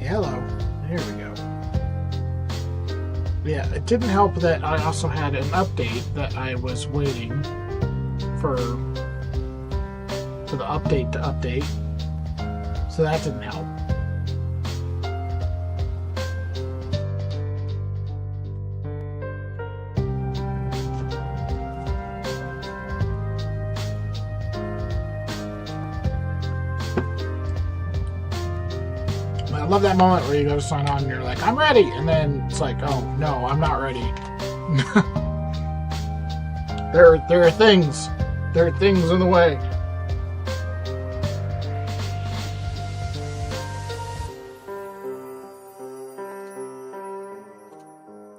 Hello. There we go. Yeah, it didn't help that I also had an update that I was waiting for the update to update. So that didn't help. I love that moment where you go to sign on and you're like, I'm ready, and then it's like, oh no, I'm not ready. there are things in the way.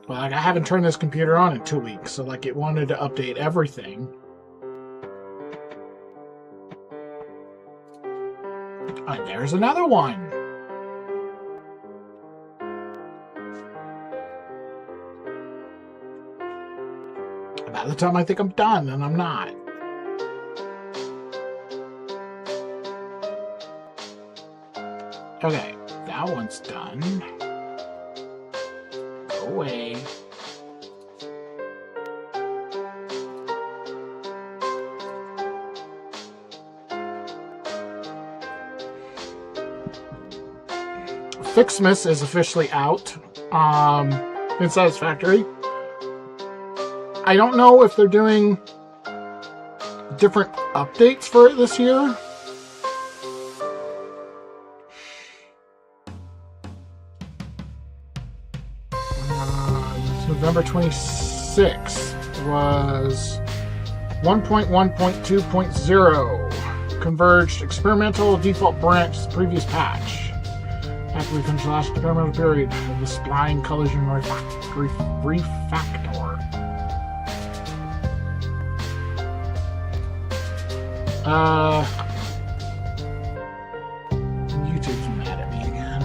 Well, like, I haven't turned this computer on in 2 weeks, so like it wanted to update everything. And there's another one. By the time I think I'm done, and I'm not. Okay, that one's done. Go away. Fixmas is officially out in Satisfactory. I don't know if they're doing different updates for it this year. November 26th was 1.1.2.0 converged experimental default branch previous patch. After we finish the last experimental period of the spline collision refactor. YouTube's mad at me again.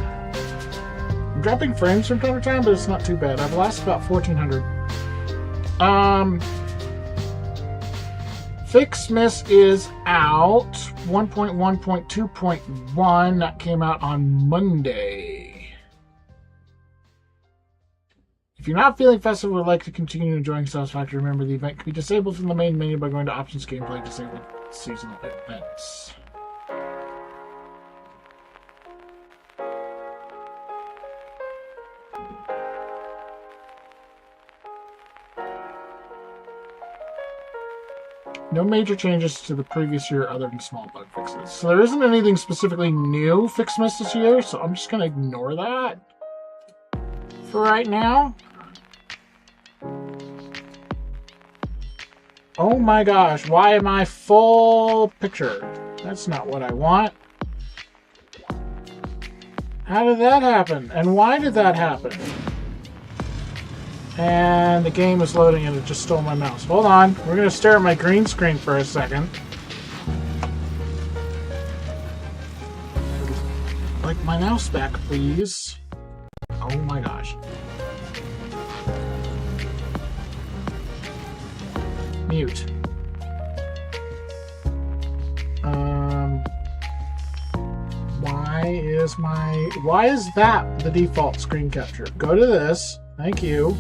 I'm dropping frames from time to time, but it's not too bad. I've lasted about 1400. Fixmas is out. 1.1.2.1. That came out on Monday. If you're not feeling festive or would like to continue enjoying Satisfactory, remember the event can be disabled from the main menu by going to Options Gameplay, Disabled Seasonal Events. No major changes to the previous year other than small bug fixes. So there isn't anything specifically new Fixmas this year, so I'm just going to ignore that for right now. Oh my gosh, why am I full picture? That's not what I want. How did that happen? And why did that happen? And the game is loading and it just stole my mouse. Hold on, we're going to stare at my green screen for a second. Like my mouse back, please. Oh my gosh. Mute. Why is that the default screen capture? Go to this. Thank you.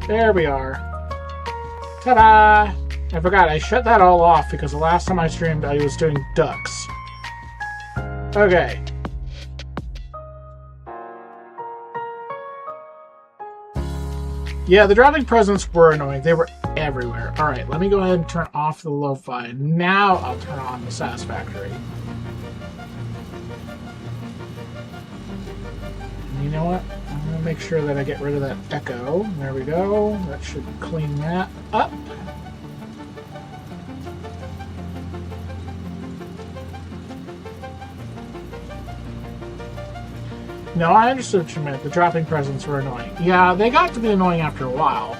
There we are. Ta-da! I forgot, I shut that all off because the last time I streamed I was doing ducks. Okay. Yeah, the dropping presents were annoying. They were everywhere. Alright, let me go ahead and turn off the lo-fi. Now I'll turn on the Satisfactory. And you know what? I'm going to make sure that I get rid of that echo. There we go. That should clean that up. No, I understood what you meant. The dropping presents were annoying. Yeah, they got to be annoying after a while.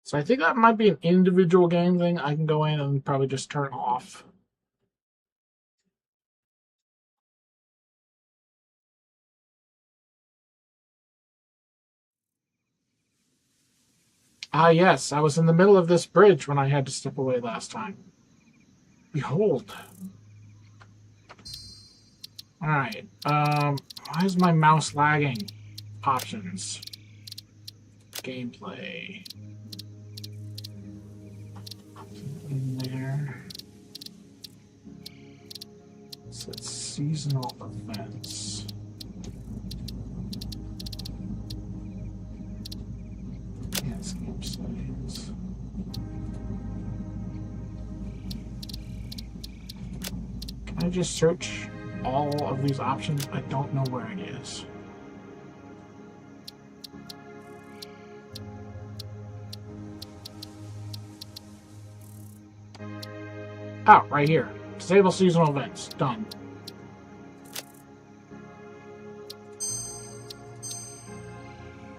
So I think that might be an individual game thing. I can go in and probably just turn off. Ah, yes, I was in the middle of this bridge when I had to step away last time. Behold. Alright, why is my mouse lagging? Options. Gameplay. In there. It says seasonal events. Yes, campsites. Can I just search all of these options? I don't know where it is. Oh, right here. Disable seasonal events. Done.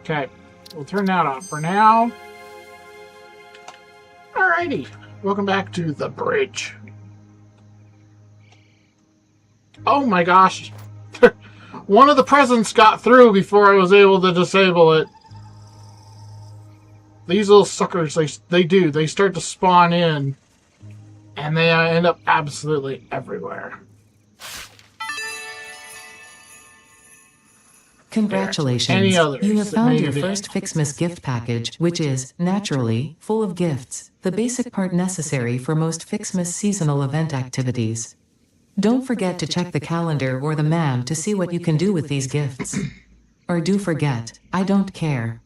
Okay, we'll turn that off for now. Alrighty, welcome back to the bridge. Oh my gosh. One of the presents got through before I was able to disable it. These little suckers, they start to spawn in. And they end up absolutely everywhere. Congratulations. Any others you have that found made your it in? first Fixmas gift package, which is, naturally, full of gifts, the basic part necessary for most Fixmas seasonal event activities. Don't forget to check the calendar or the map to see what you can do with these gifts. Or do forget, I don't care.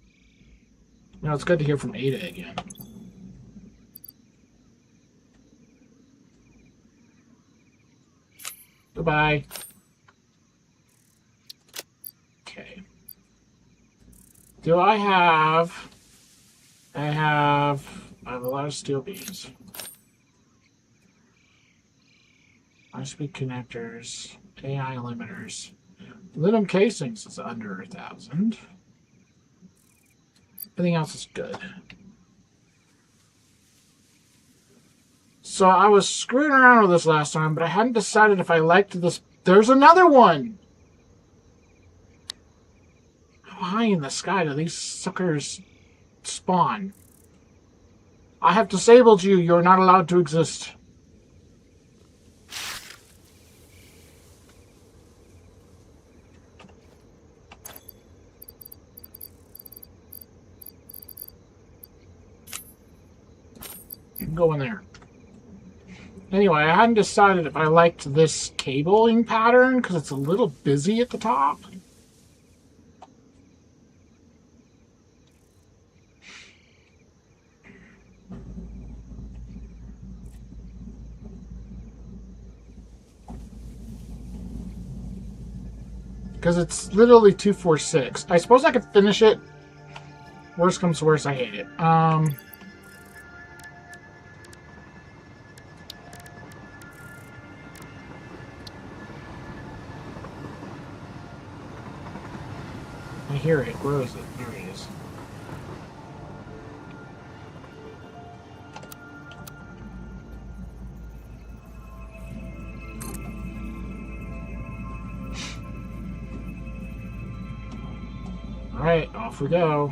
You know, it's good to hear from Ada again. Goodbye. Okay. Do I have... I have a lot of steel beams. High-speed connectors. AI limiters. Aluminum casings is under 1,000. Everything else is good. So I was screwing around with this last time, but I hadn't decided if I liked this. There's another one! How high in the sky do these suckers spawn? I have disabled you. You're not allowed to exist. You can go in there. Anyway, I hadn't decided if I liked this cabling pattern because it's a little busy at the top. Because it's literally 246. I suppose I could finish it. Worst comes to worst, I hate it. I hear it. Where is it? There it is. Alright, off we go.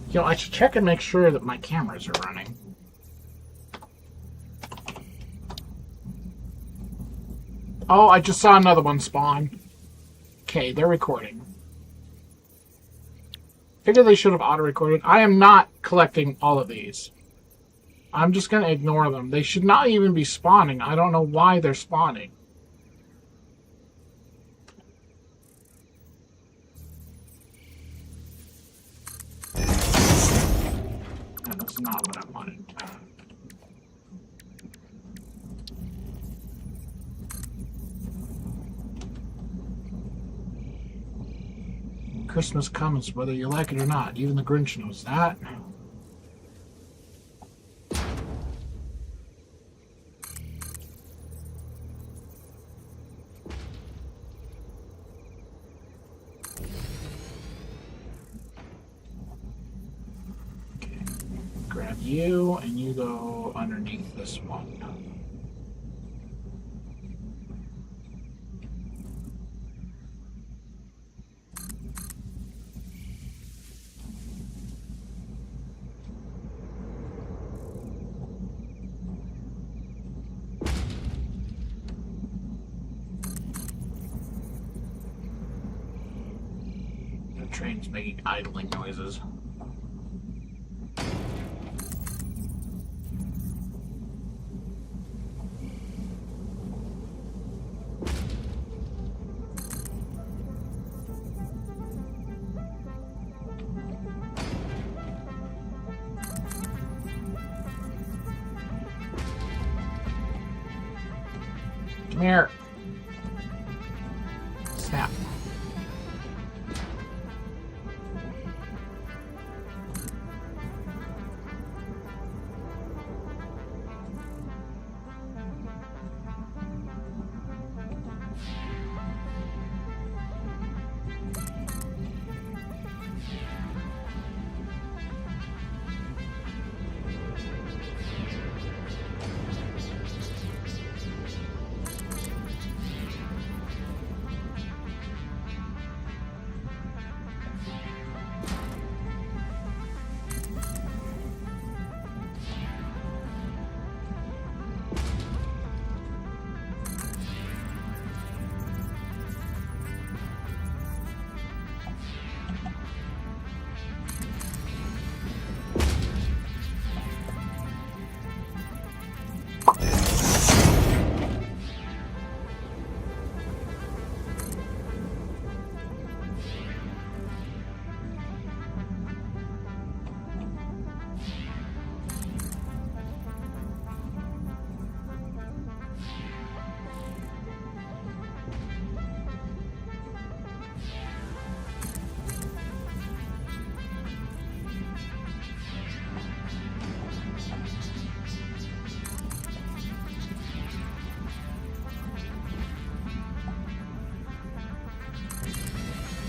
You know, I should check and make sure that my cameras are running. Oh, I just saw another one spawn. Okay, they're recording. Figure they should have auto-recorded. I am not collecting all of these. I'm just going to ignore them. They should not even be spawning. I don't know why they're spawning. That's not what I wanted. Christmas comes, whether you like it or not. Even the Grinch knows that. Okay. Grab you, and you go underneath this one. Train's making idling noises. Come here. Snap.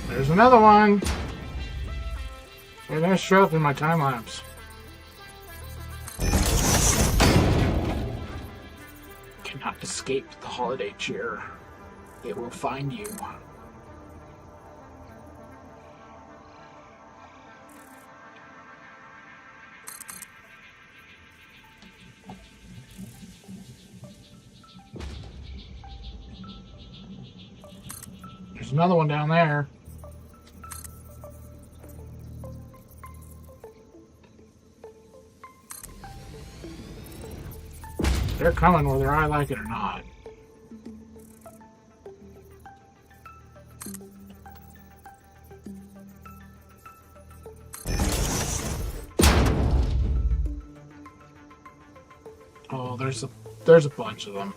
There's another one. They're gonna show up in my time lapse. Cannot escape the holiday cheer. It will find you. There's another one down there. They're coming whether I like it or not. Oh, there's a bunch of them.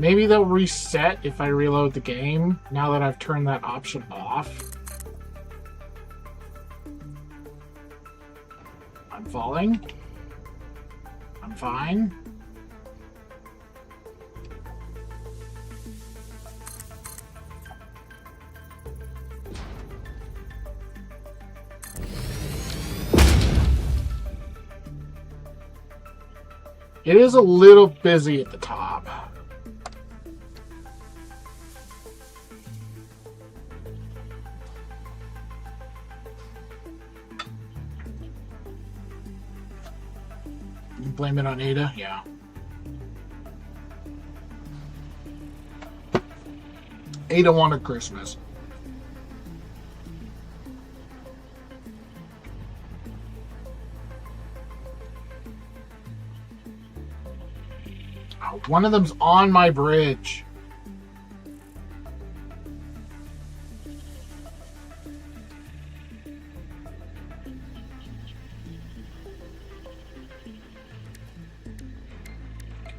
Maybe they'll reset if I reload the game, now that I've turned that option off. I'm falling. I'm fine. It is a little busy at the top. Blame it on Ada? Yeah. Ada wanted Christmas. Oh, one of them's on my bridge.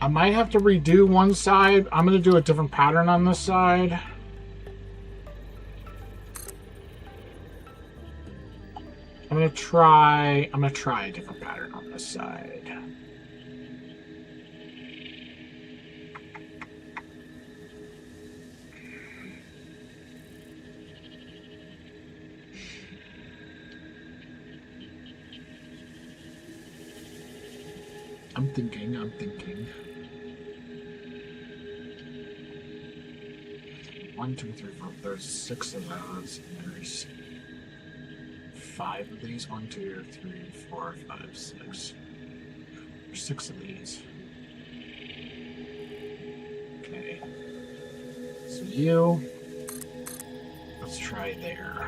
I might have to redo one side. I'm going to do a different pattern on this side. I'm gonna try a different pattern on this side. I'm thinking. 1, 2, 3, 4. There's 6 of those. There's 5 of these. 1, 2, 3, 4, 5, 6. There's 6 of these. Okay. So let's try there.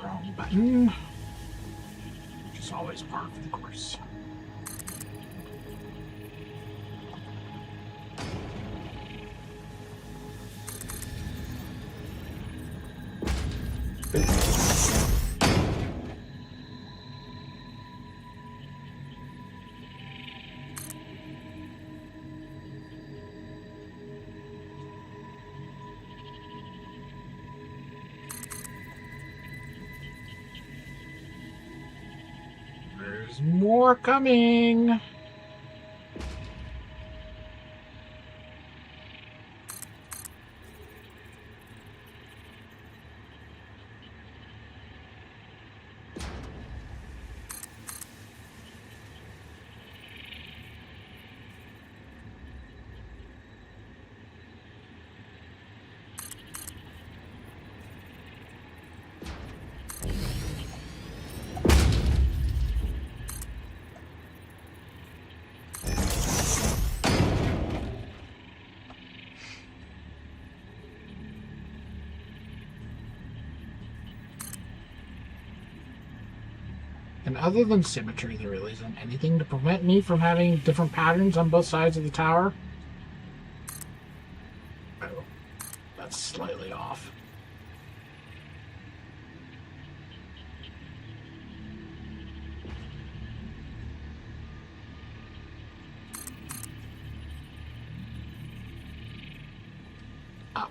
Wrong button. Which is always part of the course. There's more coming. And other than symmetry, there really isn't anything to prevent me from having different patterns on both sides of the tower. Oh, that's slightly off. Up.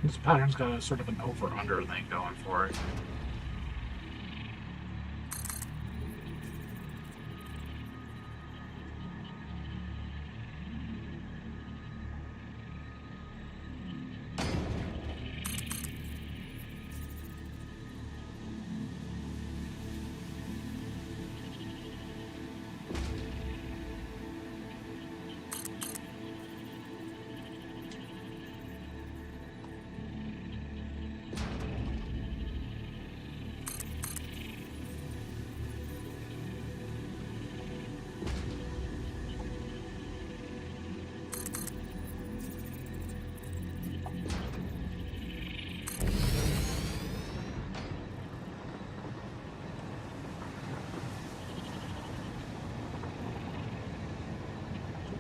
This pattern's got a sort of an over-under thing going for it.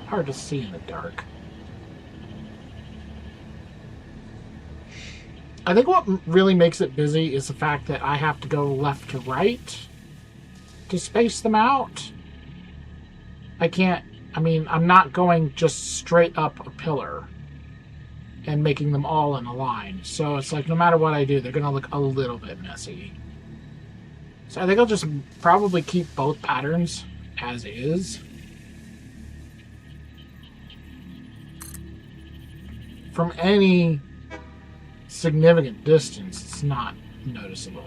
hard to see in the dark. I think what really makes it busy is the fact that I have to go left to right to space them out. I can't, I mean, I'm not going just straight up a pillar and making them all in a line. So it's like no matter what I do, they're going to look a little bit messy. So I think I'll just probably keep both patterns as is. From any significant distance, it's not noticeable.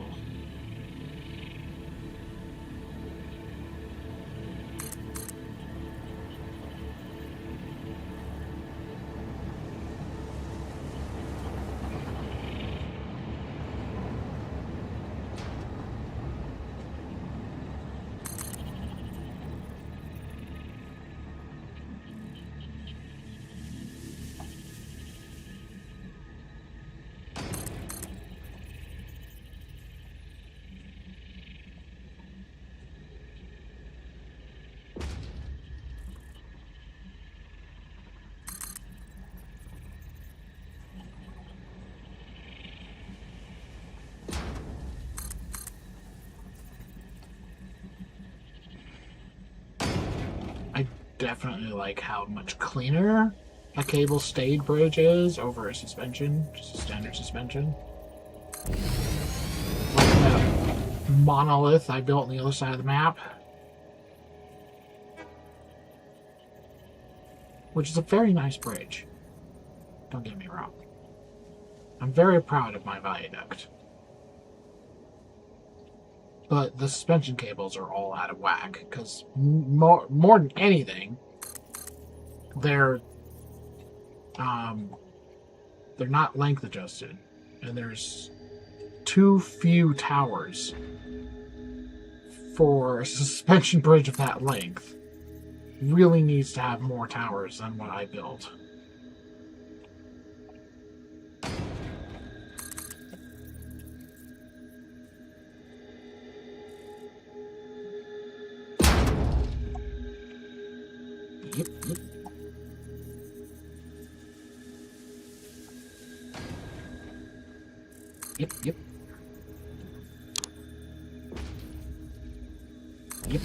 Definitely like how much cleaner a cable stayed bridge is over a suspension, just a standard suspension. Like that monolith I built on the other side of the map, which is a very nice bridge. Don't get me wrong. I'm very proud of my viaduct. But the suspension cables are all out of whack, because more than anything, they're not length adjusted, and there's too few towers for a suspension bridge of that length. Really needs to have more towers than what I built. Yep. Yep. Yep. Yep.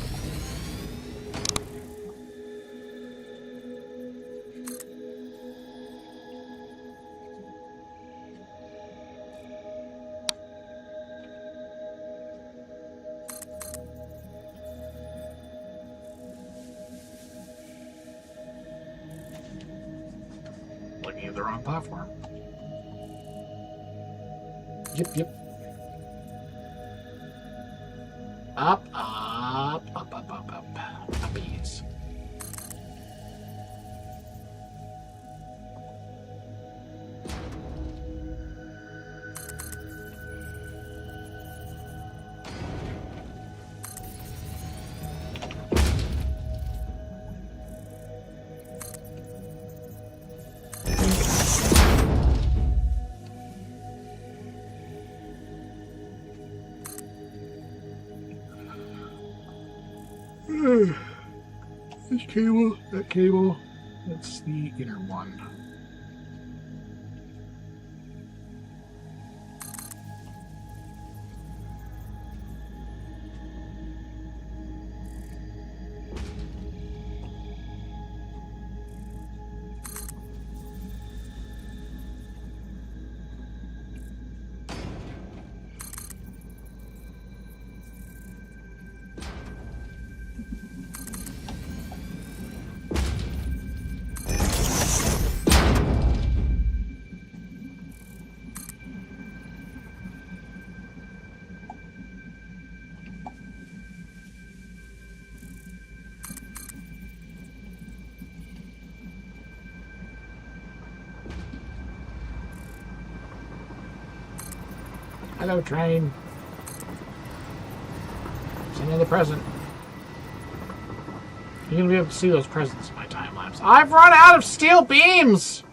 Looking at the wrong platform. Yep, yep. Up, up, up, up, up, up. Uppies. This cable, that cable, that's the inner one. Hello, train. It's another present. You're gonna be able to see those presents in my time lapse. I've run out of steel beams!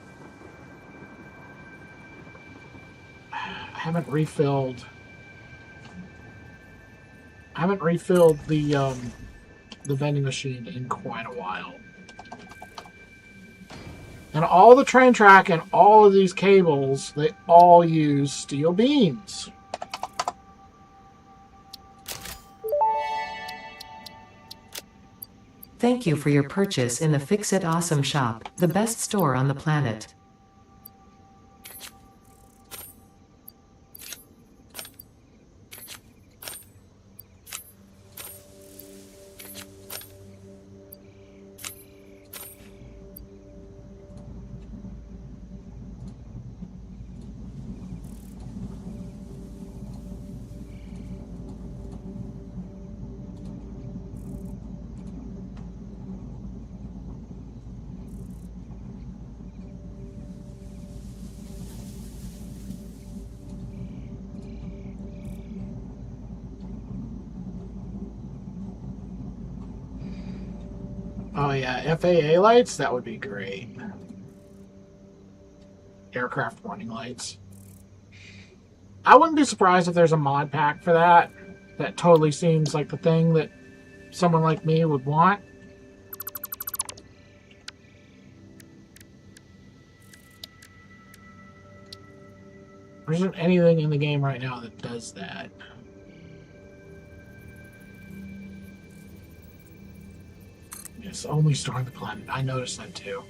I haven't refilled the vending machine in quite a while. And all the train track and all of these cables, they all use steel beams. Thank you for your purchase in the Fix It Awesome shop, the best store on the planet. Oh yeah, FAA lights? That would be great. Aircraft warning lights. I wouldn't be surprised if there's a mod pack for that. That totally seems like the thing that someone like me would want. There isn't anything in the game right now that does that. It's the only store on the planet. I noticed that too.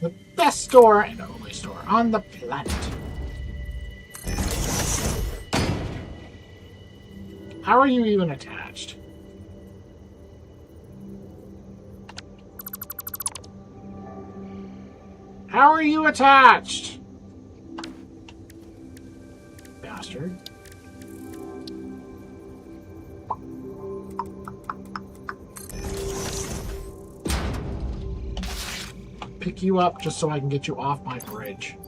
The best store and only store on the planet. How are you even attached? How are you attached? Bastard. Pick you up just so I can get you off my bridge.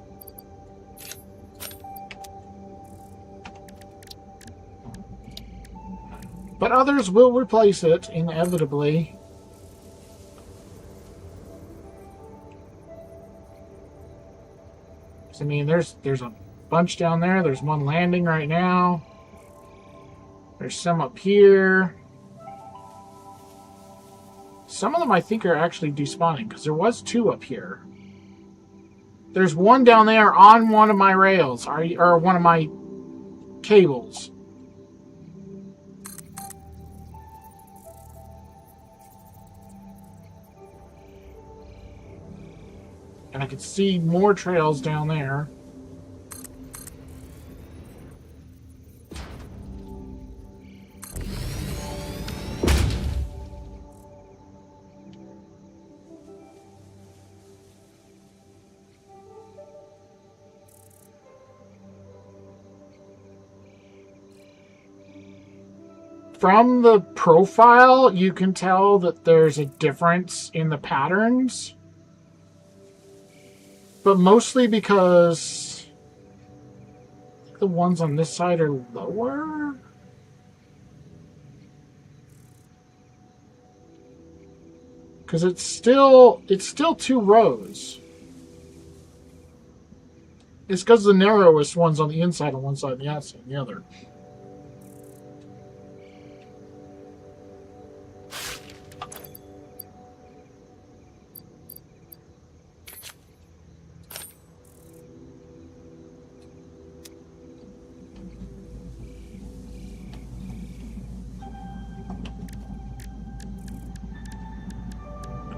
But others will replace it, inevitably. I mean, there's a bunch down there. There's one landing right now. There's some up here. Some of them I think are actually despawning, because there was 2 up here. There's one down there on one of my rails, or one of my cables. And I could see more trails down there. From the profile, you can tell that there's a difference in the patterns. But mostly because the ones on this side are lower. Because it's still 2 rows. It's because the narrowest one's on the inside on one side and the outside on the other.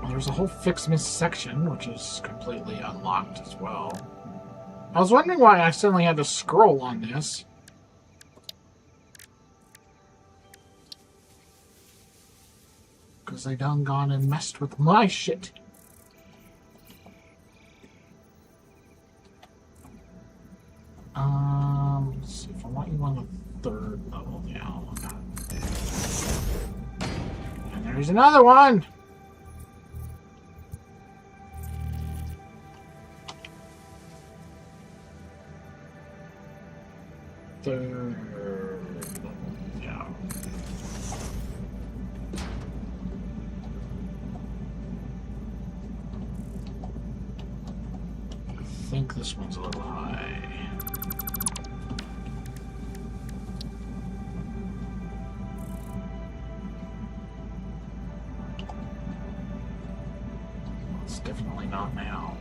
There's a whole Fixmas section, which is completely unlocked as well. I was wondering why I suddenly had to scroll on this. Because they done gone and messed with my shit. Let's see if I want you on the 3rd level now. And there's another one! Yeah. I think this one's a little high. Let's definitely not now.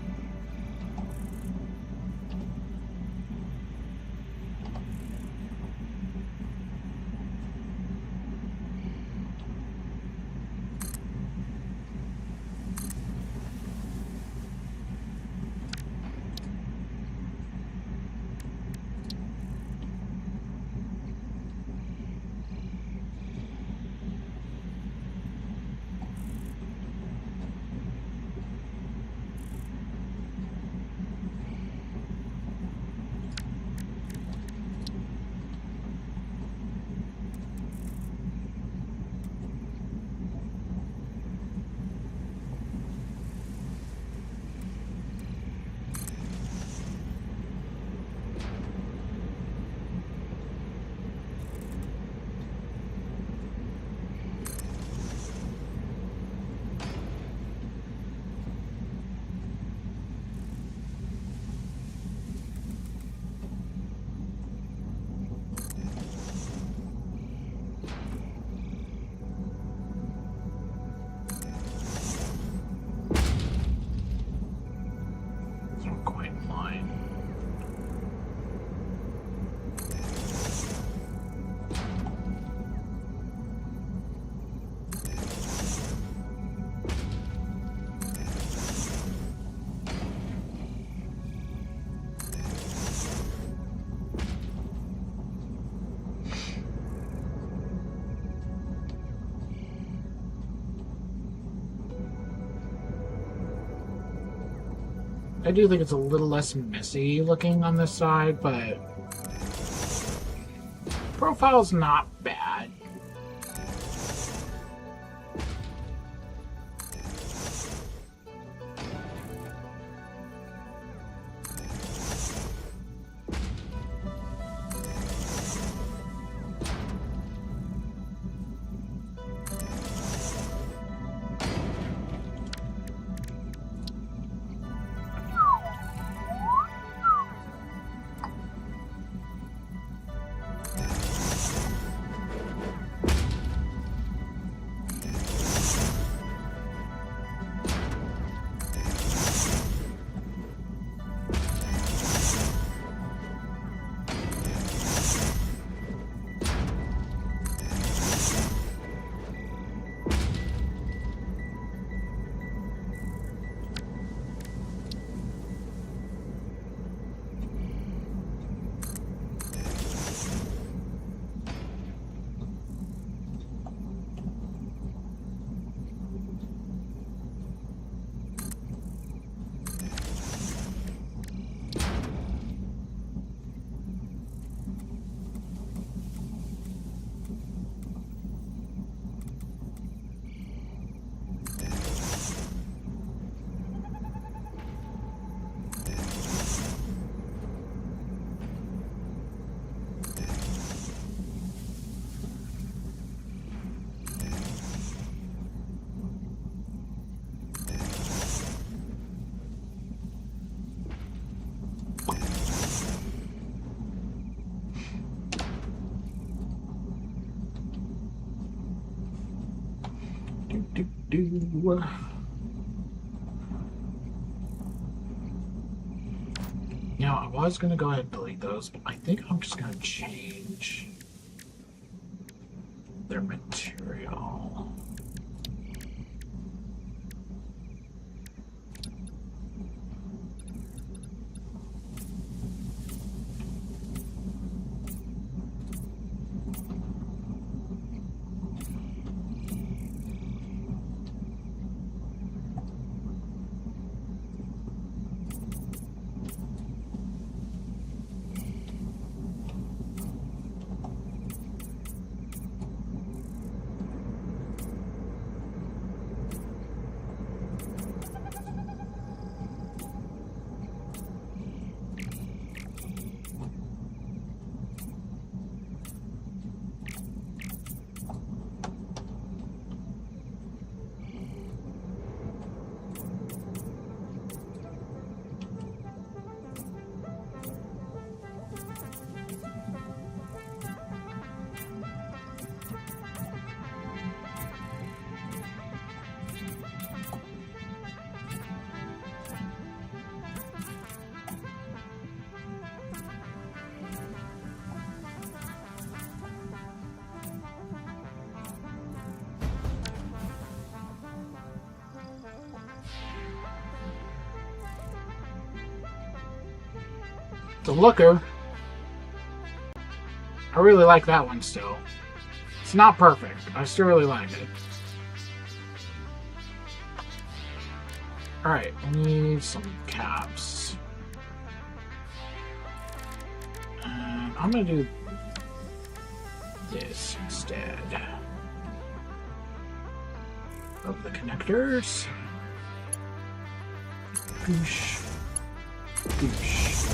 I do think it's a little less messy looking on this side, but profile's not bad. Now, I was going to go ahead and delete those, but I think I'm just going to change their material. It's a looker. I really like that one still. It's not perfect. I still really like it. Alright, I need some caps. And I'm gonna do this instead of the connectors. Goosh. Goosh.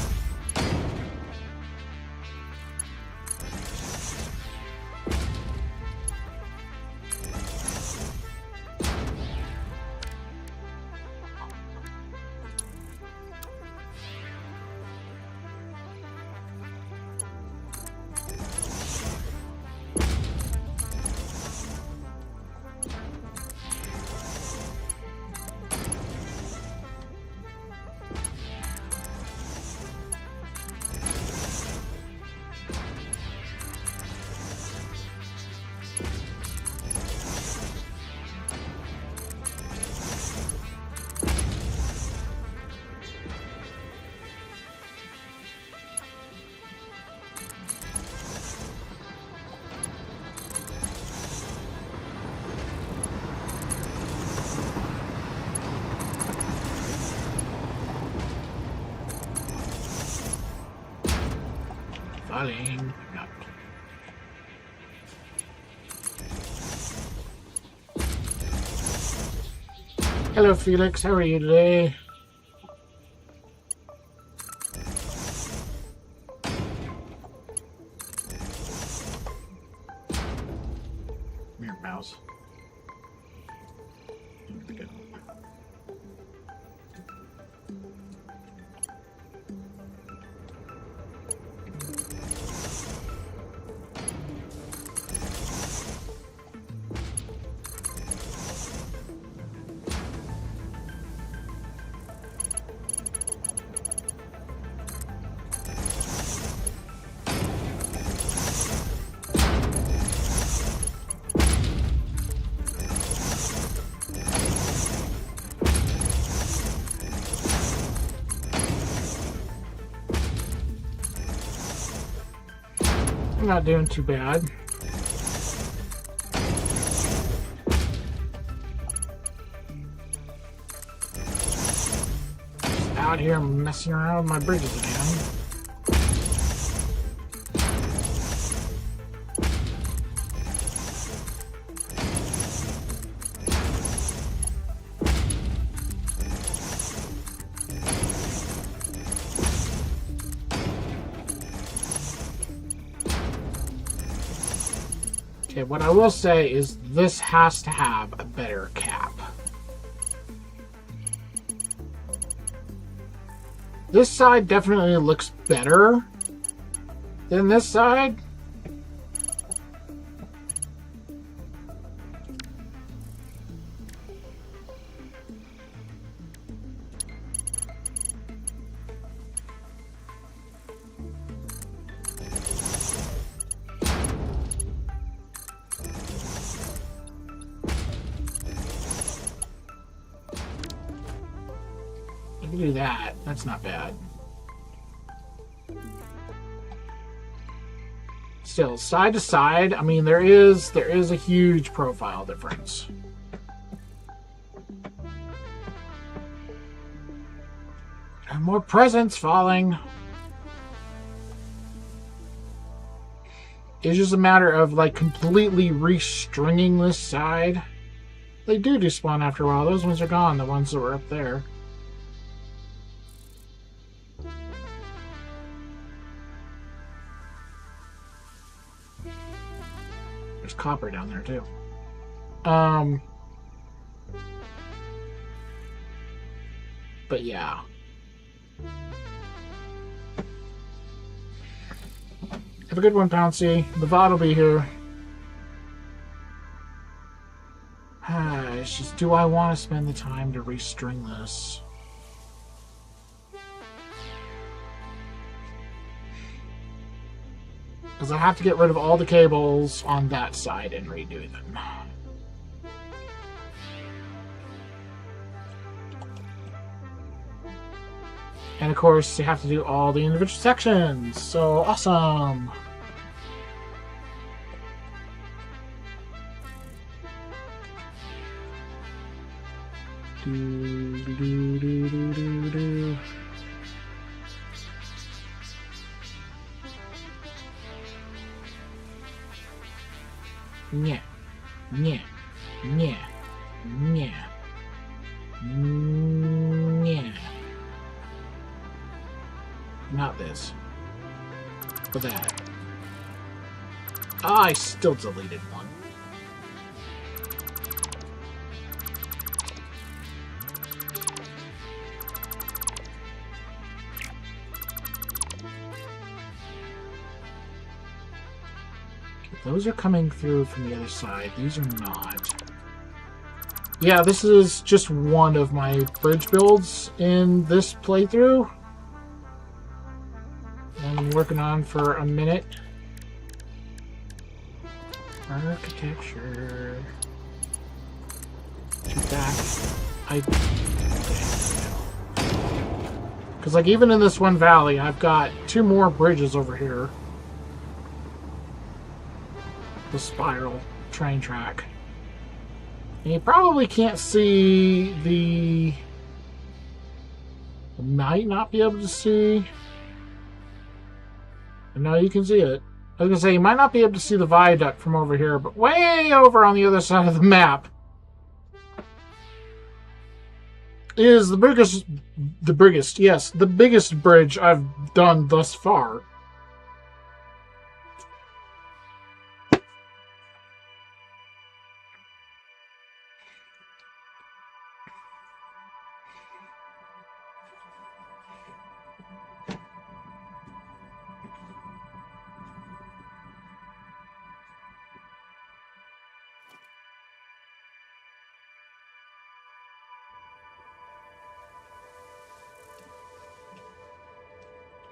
Falling. No. Hello, Felix. How are you today? Mirror mouse. I'm not doing too bad. Just out here messing around with my bridges again. Okay, what I will say is this has to have a better cap. This side definitely looks better than this side. I can do that. That's not bad. Still, side to side, I mean, there is a huge profile difference. And more presents falling. It's just a matter of like completely restringing this side. They do despawn after a while. Those ones are gone, the ones that were up there. There's copper down there too. But yeah. Have a good one, Pouncy. The VOD will be here. It's just, do I want to spend the time to restring this? Because I have to get rid of all the cables on that side and redo them. And of course, you have to do all the individual sections. So awesome! Do, do, do, do, do, do, do. Yeah, yeah, yeah, yeah, yeah. Not this, but that. I still deleted one. Those are coming through from the other side. These are not. Yeah, this is just one of my bridge builds in this playthrough. I'm working on for a minute. Architecture. Shoot that. Because, like, even in this one valley, I've got 2 more bridges over here. The spiral train track. And you probably can't see the... Might not be able to see... No, you can see it. I was going to say, you might not be able to see the viaduct from over here, but way over on the other side of the map is the biggest bridge I've done thus far.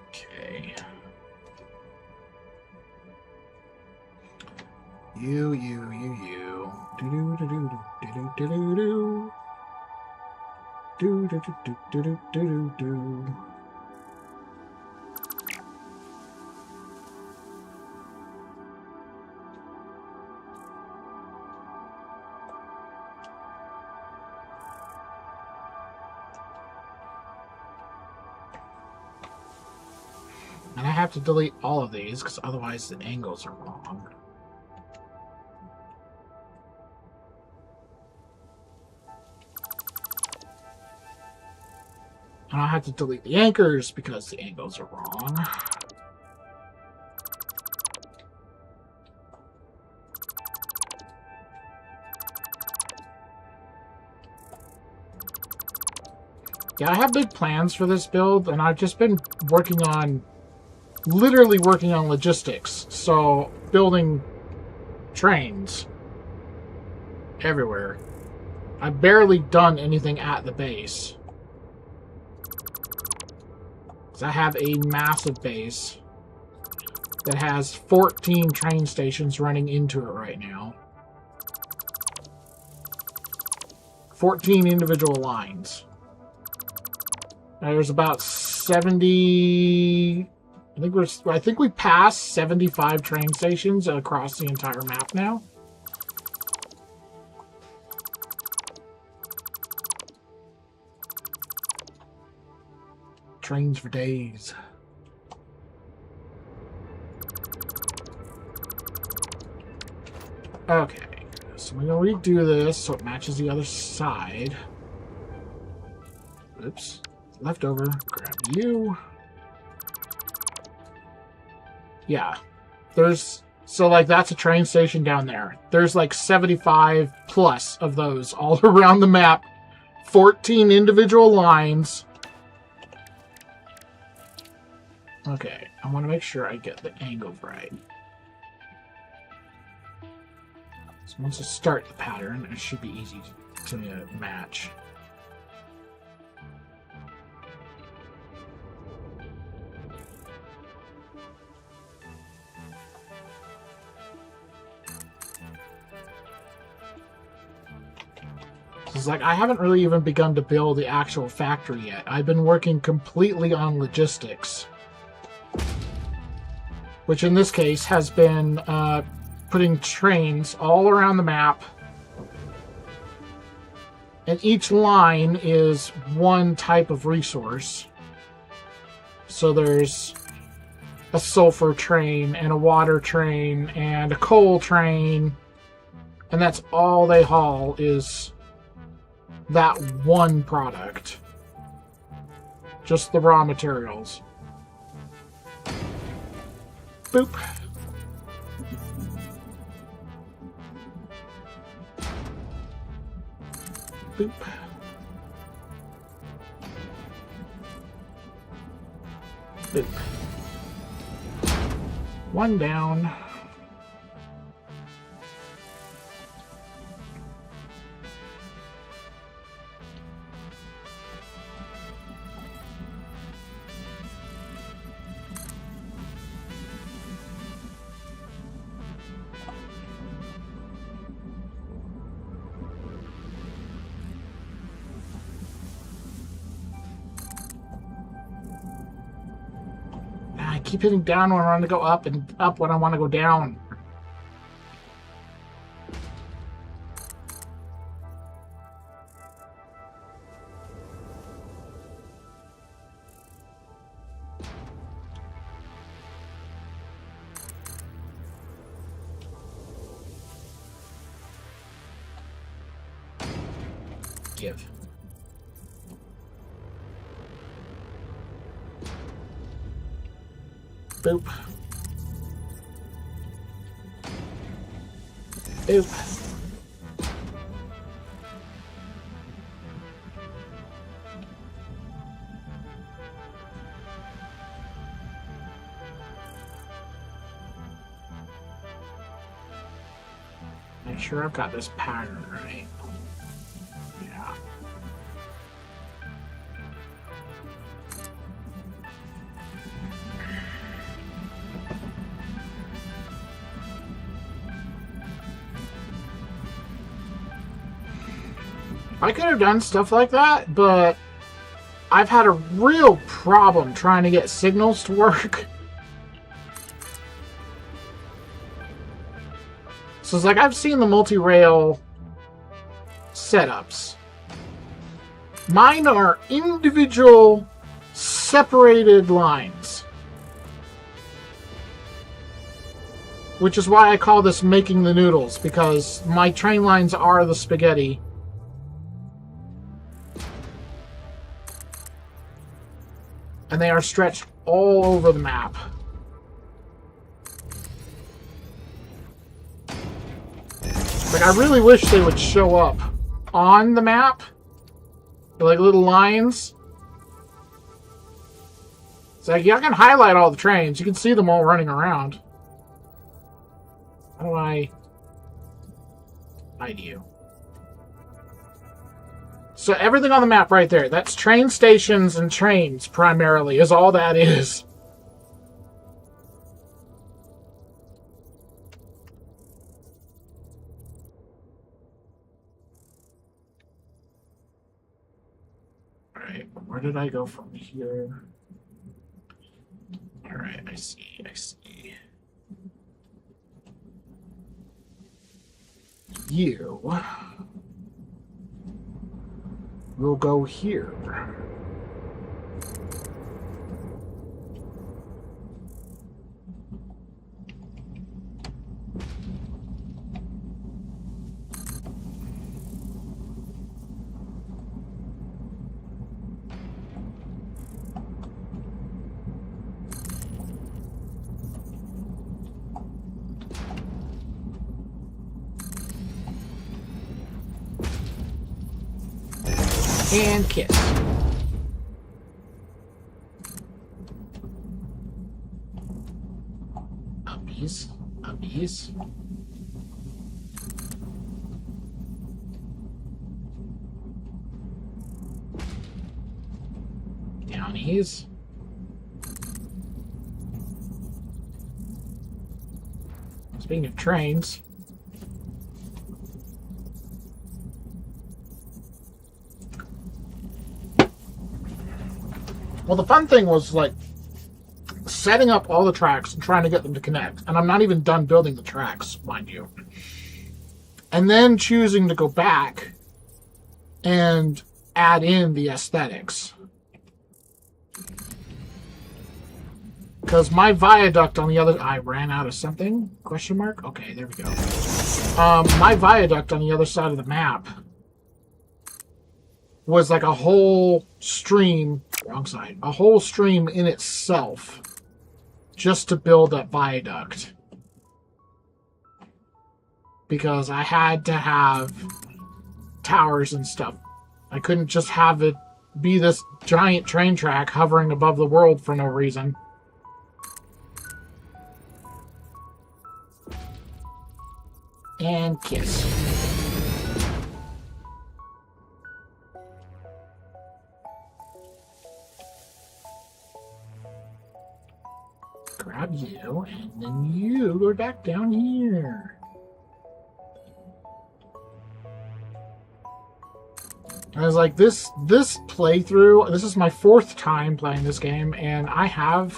Okay. You. Do do do do do do do do. Do do do do do do do do. And I have to delete all of these because otherwise the angles are wrong. And I have to delete the anchors because the angles are wrong. Yeah, I have big plans for this build, and I've just been literally working on logistics. So, building trains everywhere. I've barely done anything at the base. Because I have a massive base that has 14 train stations running into it right now. 14 individual lines. There's about 70... I think we passed 75 train stations across the entire map now. Trains for days. Okay, so we're gonna redo this so it matches the other side. Oops. Leftover. Grab you. Yeah. So like that's a train station down there. There's like 75 plus of those all around the map. 14 individual lines. Okay, I want to make sure I get the angles right. So once I start the pattern, it should be easy to match. It's like I haven't really even begun to build the actual factory yet. I've been working completely on logistics, which in this case has been putting trains all around the map, and each line is one type of resource. So there's a sulfur train and a water train and a coal train, and that's all they haul is that one product. Just the raw materials. Boop. Boop. Boop. One down. I keep hitting down when I want to go up and up when I want to go down. Give. Boop. Boop. Make sure I've got this pattern right. Yeah. I could have done stuff like that, but I've had a real problem trying to get signals to work. So it's like I've seen the multi-rail setups. Mine are individual, separated lines. Which is why I call this making the noodles, because my train lines are the spaghetti. And they are stretched all over the map. Like, I really wish they would show up on the map. They're like little lines. It's like, yeah, I can highlight all the trains. You can see them all running around. How do I hide you? So everything on the map right there, that's train stations and trains primarily, is all that is. Alright, where did I go from here? Alright, I see, I see. You will go here. And kiss. Uppies. Uppies. Downies. Speaking of trains. Well, the fun thing was, like, setting up all the tracks and trying to get them to connect. And I'm not even done building the tracks, mind you. And then choosing to go back and add in the aesthetics. Because my viaduct on the other... I ran out of something? Question mark? Okay, there we go. My viaduct on the other side of the map was like a whole stream... Wrong side. A whole stream in itself just to build that viaduct. Because I had to have towers and stuff. I couldn't just have it be this giant train track hovering above the world for no reason. And kiss. Grab you, and then you go back down here. I was like, this playthrough, this is my 4th time playing this game, and I have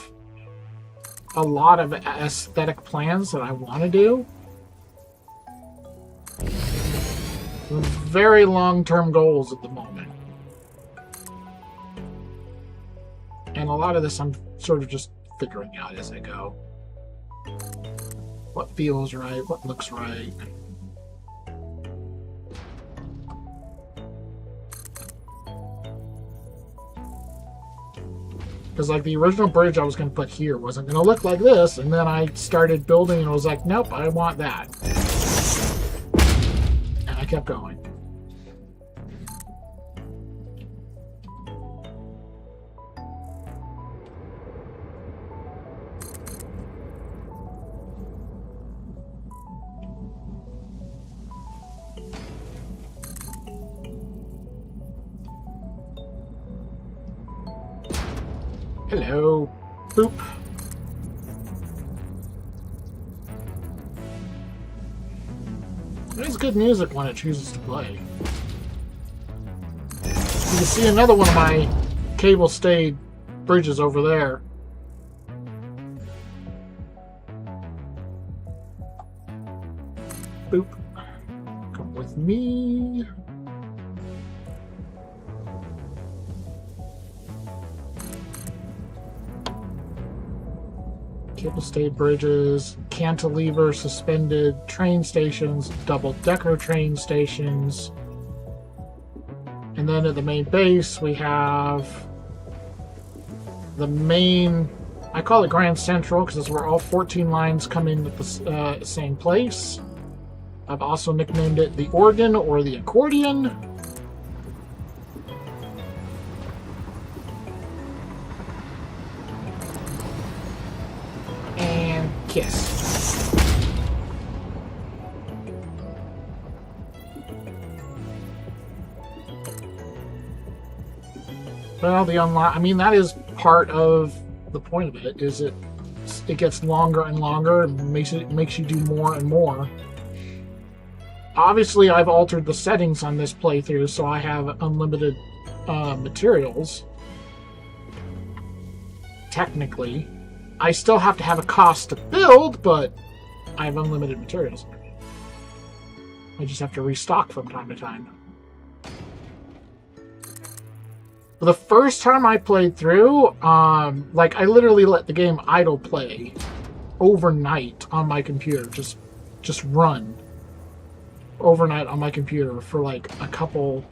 a lot of aesthetic plans that I want to do. Very long-term goals at the moment. And a lot of this I'm sort of just figuring out as I go. What feels right, what looks right. Because, like, the original bridge I was going to put here wasn't going to look like this, and then I started building and I was like, nope, I want that. And I kept going. Hello. Boop. There's good music when it chooses to play. You can see another one of my cable-stayed bridges over there. Boop. Come with me. Cable-stayed bridges, cantilever suspended train stations, double-decker train stations. And then at the main base, we have the main, I call it Grand Central because it's where all 14 lines come in at the same place. I've also nicknamed it the organ or the accordion. And kiss. Well, the unlock, I mean, that is part of the point of it, is it gets longer and longer, and makes you do more and more. Obviously, I've altered the settings on this playthrough, so I have unlimited materials. Technically. I still have to have a cost to build, but I have unlimited materials. I just have to restock from time to time. The first time I played through, like, I literally let the game idle play overnight on my computer. Just run overnight on my computer for like a couple...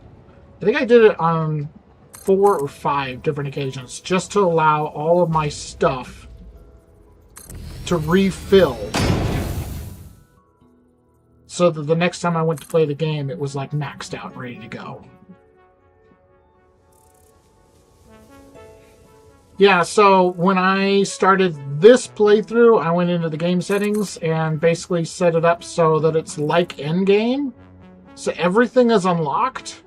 I think I did it on 4 or 5 different occasions just to allow all of my stuff to refill. So that the next time I went to play the game, it was like maxed out, ready to go. Yeah, so when I started this playthrough, I went into the game settings and basically set it up so that it's like endgame. So everything is unlocked.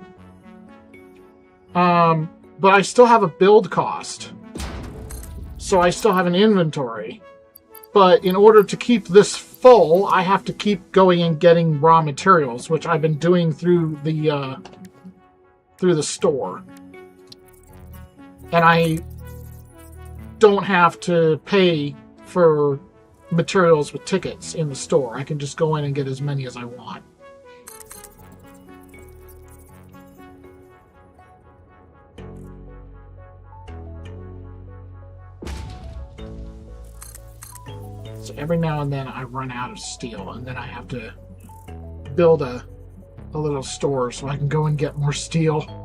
But I still have a build cost. So I still have an inventory. But in order to keep this full, I have to keep going and getting raw materials, which I've been doing through the store. And don't have to pay for materials with tickets in the store. I can just go in and get as many as I want. So every now and then I run out of steel, and then I have to build a little store so I can go and get more steel.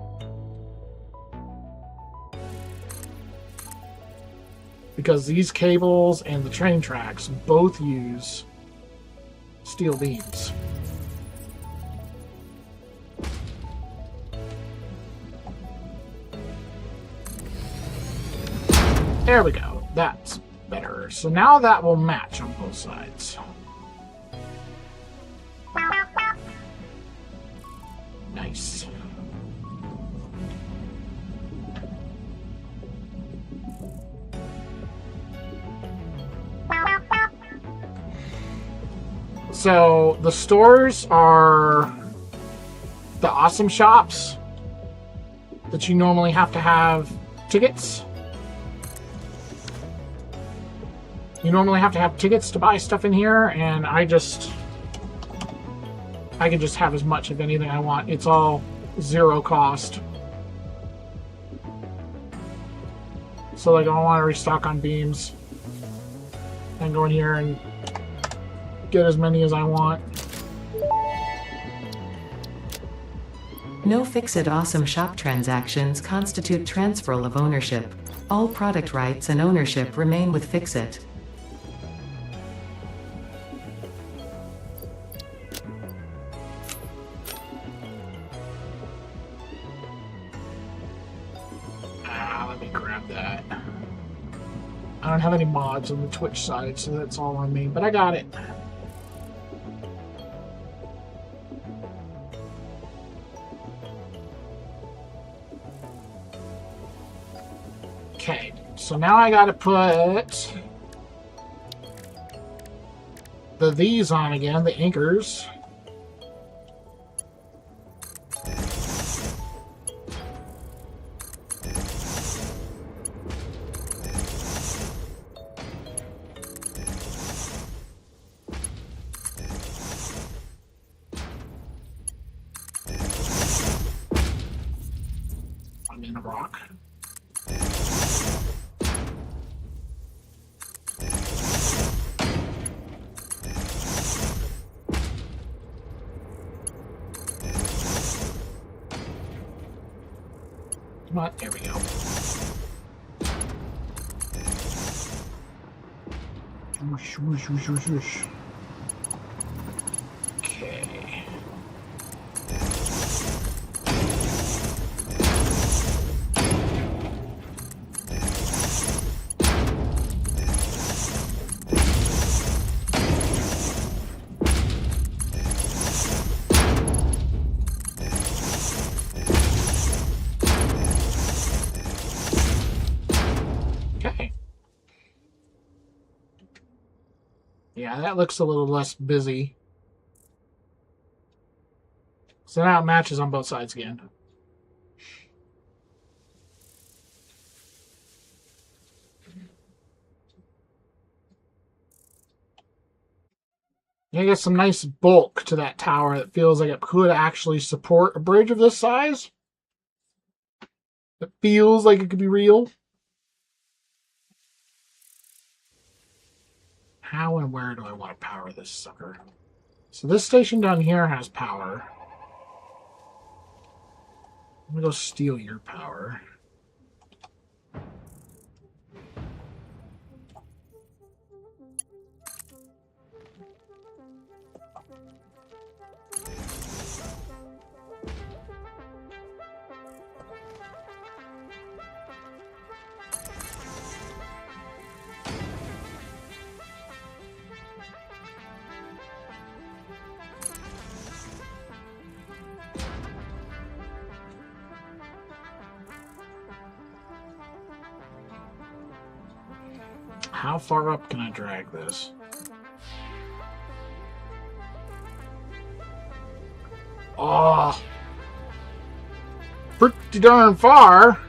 Because these cables and the train tracks both use steel beams. There we go. That's better. So now that will match on both sides. Nice. So the stores are the awesome shops that you normally have to have tickets. You normally have to have tickets to buy stuff in here, and I can just have as much of anything I want. It's all zero cost. So like, I don't want to restock on beams. I can go in here and get as many as I want. No Fix-It Awesome Shop transactions constitute transferal of ownership. All product rights and ownership remain with Fix-It. Let me grab that. I don't have any mods on the Twitch side, so that's all on me, but I got it. Okay, so now I gotta put these on again, the anchors. I'm in a rock. Come on, there we go. Whoosh, whoosh, whoosh, whoosh, whoosh. Okay. Yeah, that looks a little less busy. So now it matches on both sides again. You get some nice bulk to that tower that feels like it could actually support a bridge of this size. It feels like it could be real. How and where do I want to power this sucker? So this station down here has power. I'm gonna go steal your power. How far up can I drag this? Oh, pretty darn far.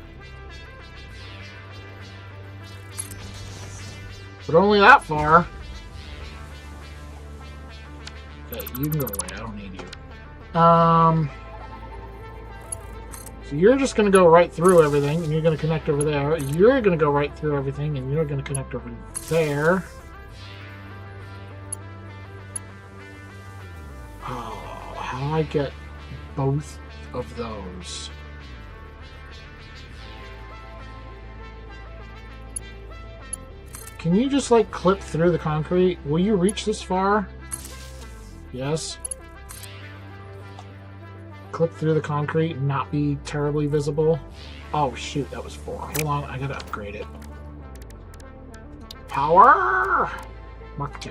But only that far. Okay, you can go away. I don't need you. So you're just going to go right through everything, and you're going to connect over there. You're going to go right through everything, and you're going to connect over there. Oh, how do I get both of those? Can you just, like, clip through the concrete? Will you reach this far? Yes. Clip through the concrete and not be terribly visible. Oh, shoot, that was 4. Hold on, I gotta upgrade it. Power! Mark 2.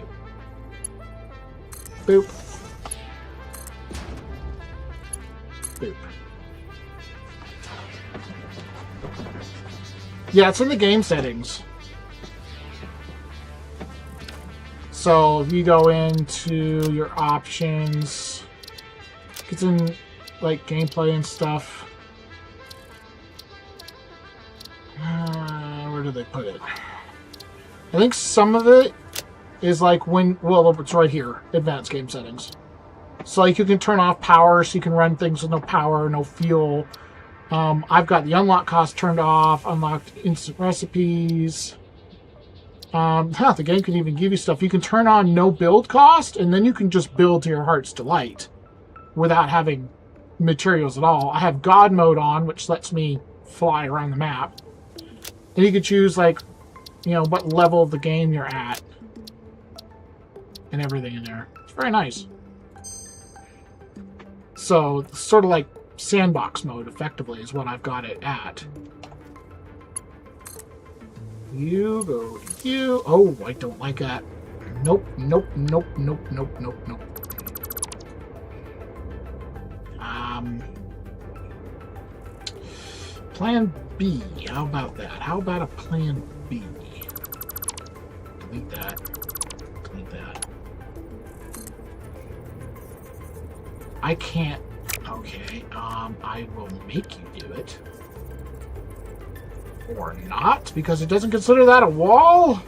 Boop. Boop. Yeah, it's in the game settings. So if you go into your options, it's in like gameplay and stuff. Where do they put it? I think some of it is like when, well, it's right here, advanced game settings. So like you can turn off power, so you can run things with no power, no fuel. I've got the unlock cost turned off, unlocked instant recipes. The game can even give you stuff. You can turn on no build cost, and then you can just build to your heart's delight without having materials at all. I have God mode on, which lets me fly around the map. And you can choose, like, you know, what level of the game you're at. And everything in there. It's very nice. So, sort of like sandbox mode, effectively, is what I've got it at. You go to you. Oh, I don't like that. Nope, nope, nope, nope, nope, nope, nope. Plan B. How about that? How about a plan B? Delete that. Delete that. I can't. Okay. I will make you do it. Or not, because it doesn't consider that a wall?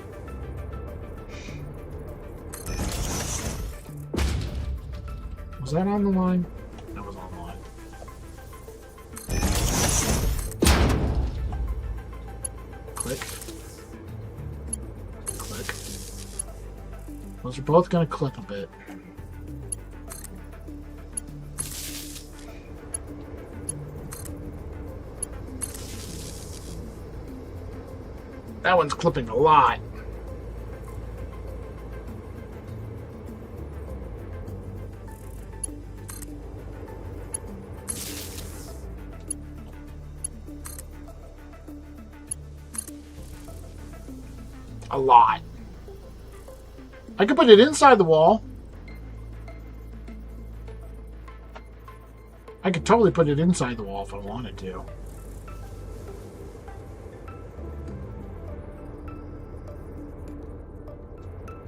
Was that on the line? That was on the line. Click. Click. Those are both going to click a bit. That one's clipping a lot. A lot. I could put it inside the wall. I could totally put it inside the wall if I wanted to.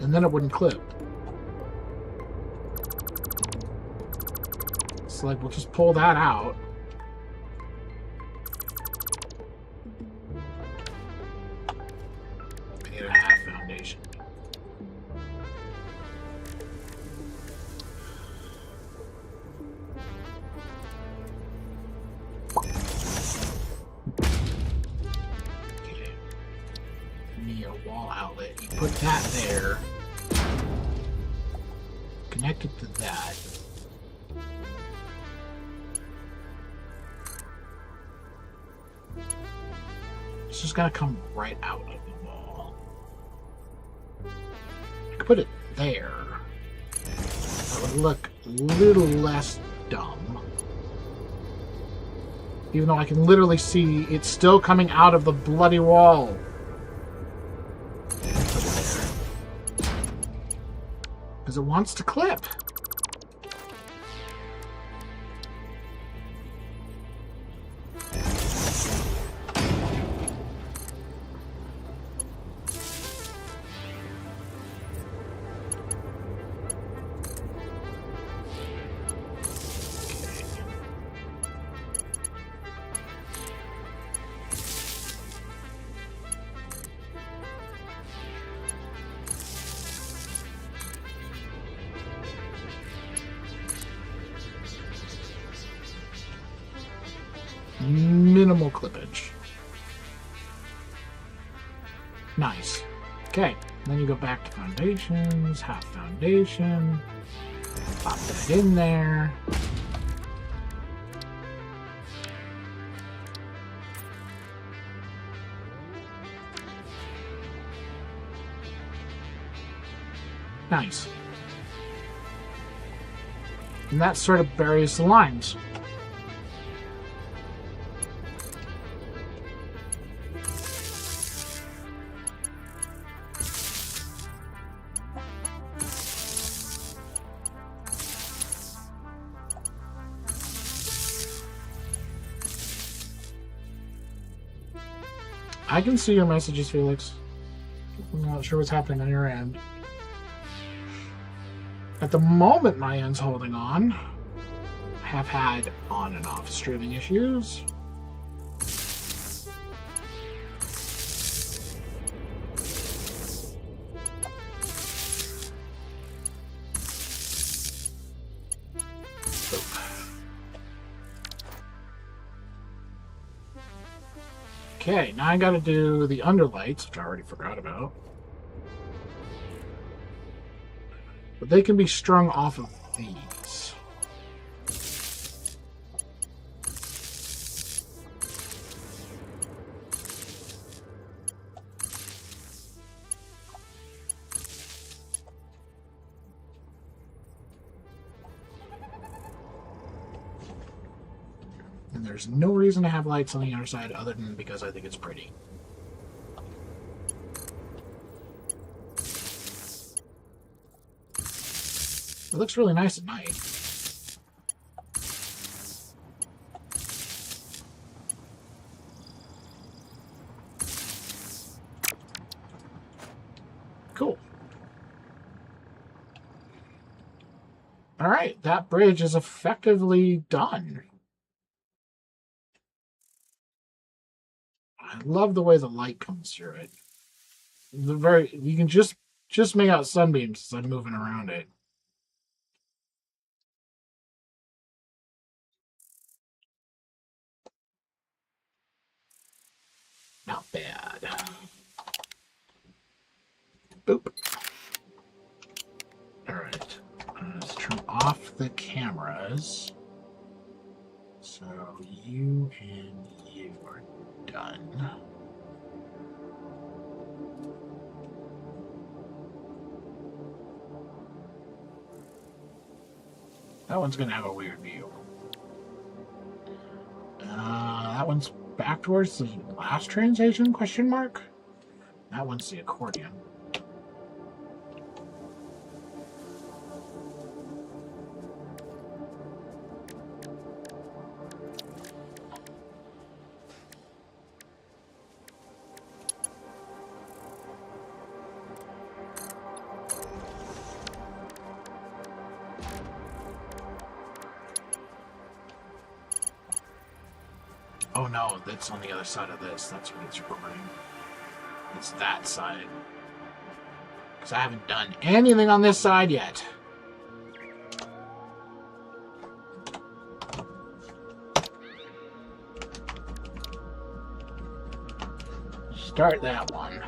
And then it wouldn't clip. It's like, we'll just pull that out. We need a half foundation. Okay. Need a wall outlet. You put that there. Connect it to that. It's just gotta come right out of the wall. I could put it there. That would look a little less dumb. Even though I can literally see it's still coming out of the bloody wall. Because it wants to clip. Minimal clippage. Nice. Okay, then you go back to foundations, half foundation, pop that in there. Nice. And that sort of buries the lines. I can see your messages, Felix. I'm not sure what's happening on your end. At the moment, my end's holding on. I have had on and off streaming issues. Okay, now I gotta do the underlights, which I already forgot about. But they can be strung off of these. And there's no reason to have lights on the other side other than because I think it's pretty. It looks really nice at night. Cool. All right, that bridge is effectively done. I love the way the light comes through it. You can just make out sunbeams as I'm moving around it. Not bad. Boop. Alright. Let's turn off the cameras. So you and you are done. That one's going to have a weird view. That one's back towards the last translation, question mark? That one's the accordion. Oh no, that's on the other side of this. That's what it's recording. It's that side. Because I haven't done anything on this side yet. Start that one.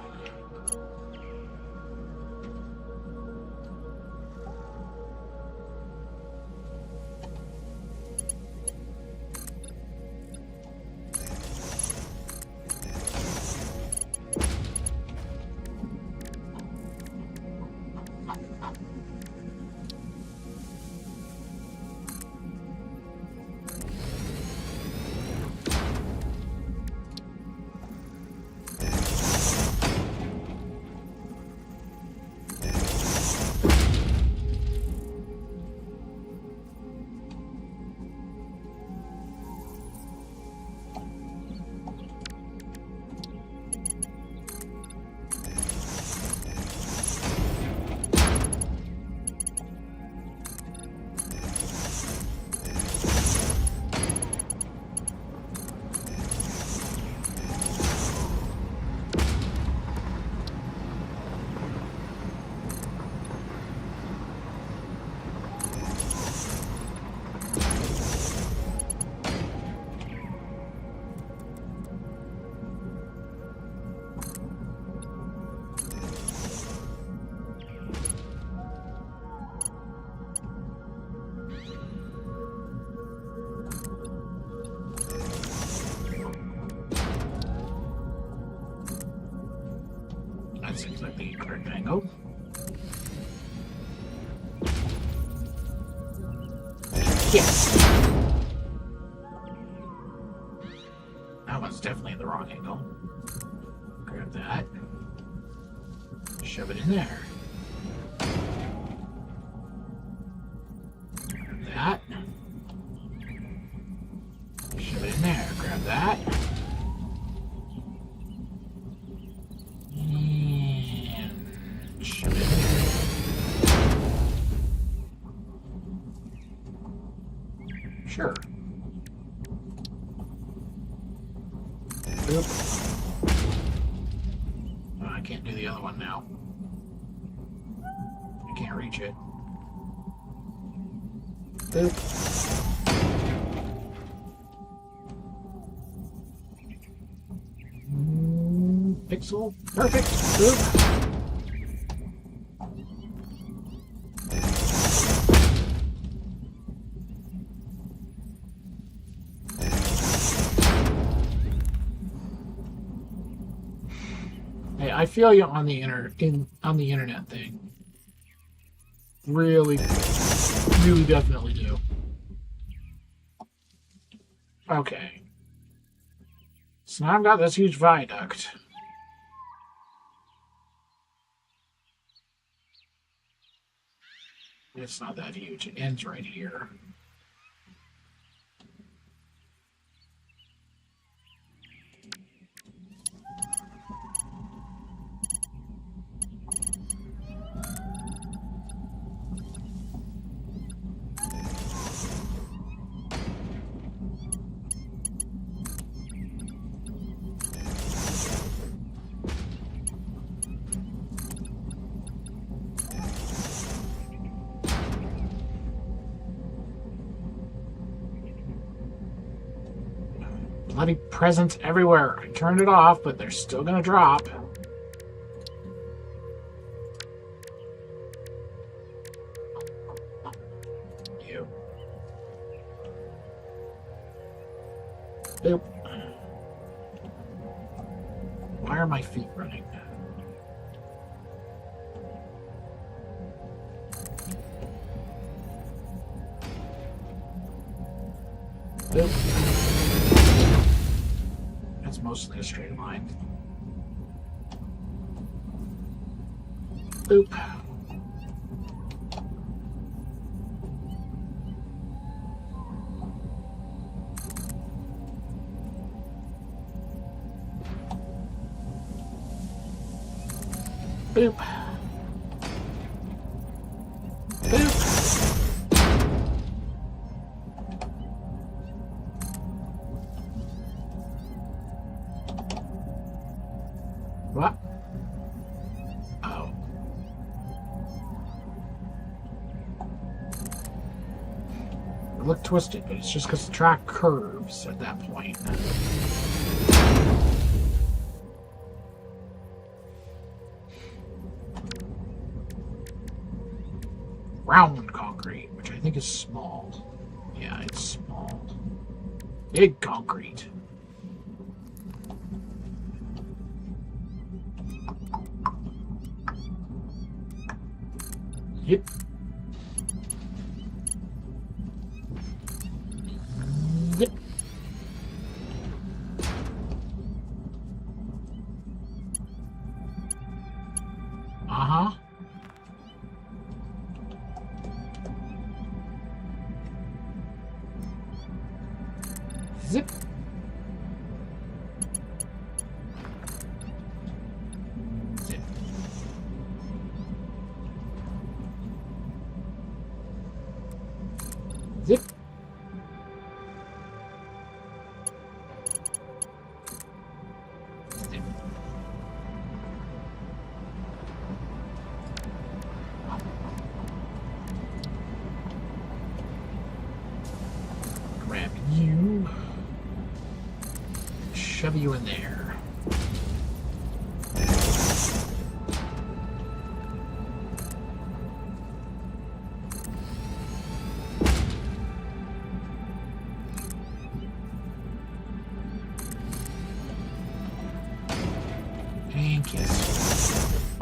seems like the correct angle. Yes! That one's definitely in the wrong angle. Grab that. Shove it in there. Grab that. Shove it in there. Grab that. And shove it in there. Sure. Oop. Oh, I can't do the other one now. I can't reach it. Oop. Pixel. Perfect. Oop. I feel you on the on the internet thing. Really, really definitely do. Okay. So now I've got this huge viaduct. It's not that huge. It ends right here. Bloody presents everywhere. I turned it off, but they're still gonna drop. You. Boop. Why are my feet running? Boop. Mostly a straight line. Boop. Boop. Boop. What? Oh. It looked twisted, but it's just because the track curves at that point. Round concrete, which I think is small. Yeah, it's small. Big concrete. Yep. Yep. Uh-huh. Zip. Zip. Zip. Zip. Grab you. Shove you in there. And kiss.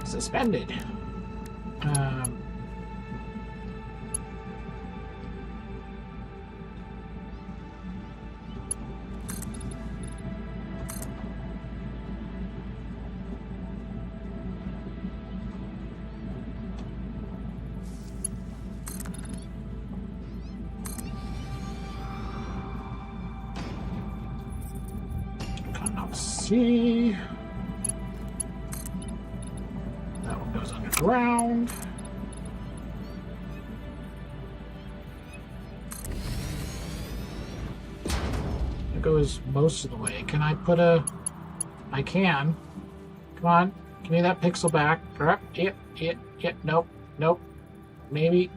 Suspended. See, that one goes underground. It goes most of the way. Can I put a... I can. Come on. Give me that pixel back. Yep. Nope. Maybe.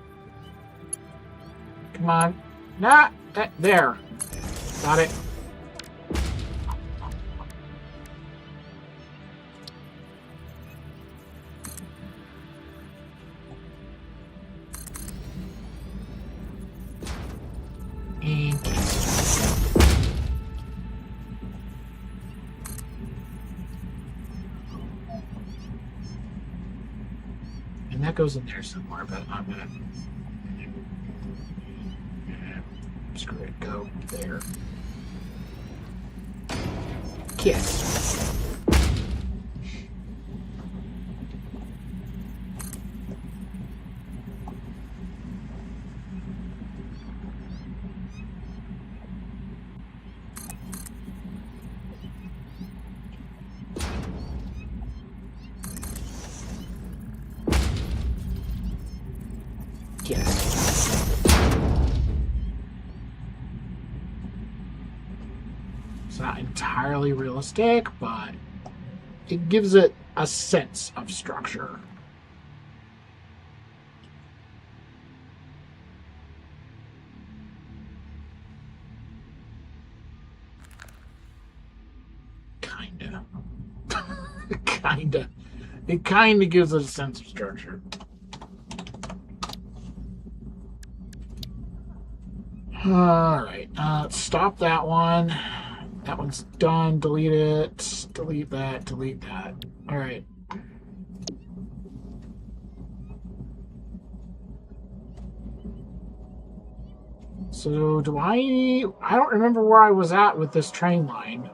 Come on. Nah. There. Got it. And that goes in there somewhere, but I'm gonna screw it. Go there. Kiss. It's not entirely realistic, but it gives it a sense of structure. Kinda. Kinda. It kinda gives it a sense of structure. Alright, stop that one. That one's done. Delete it. Delete that. Delete that. Alright. So, I don't remember where I was at with this train line.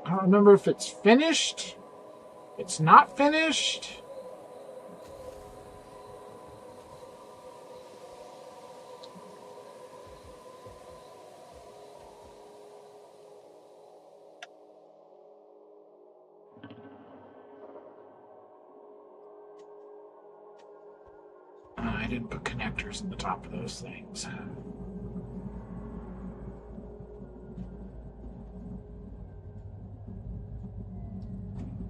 I don't remember if it's finished. It's not finished. I didn't put connectors in the top of those things.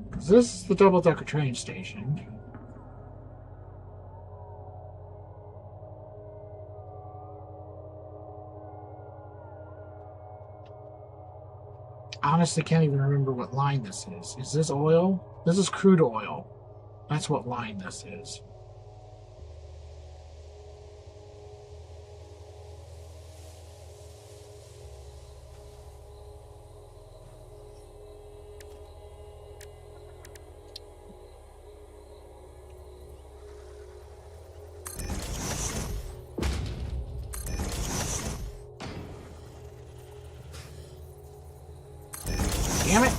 Because this is the double-decker train station. I honestly can't even remember what line this is. Is this oil? This is crude oil. That's what line this is. Damn it!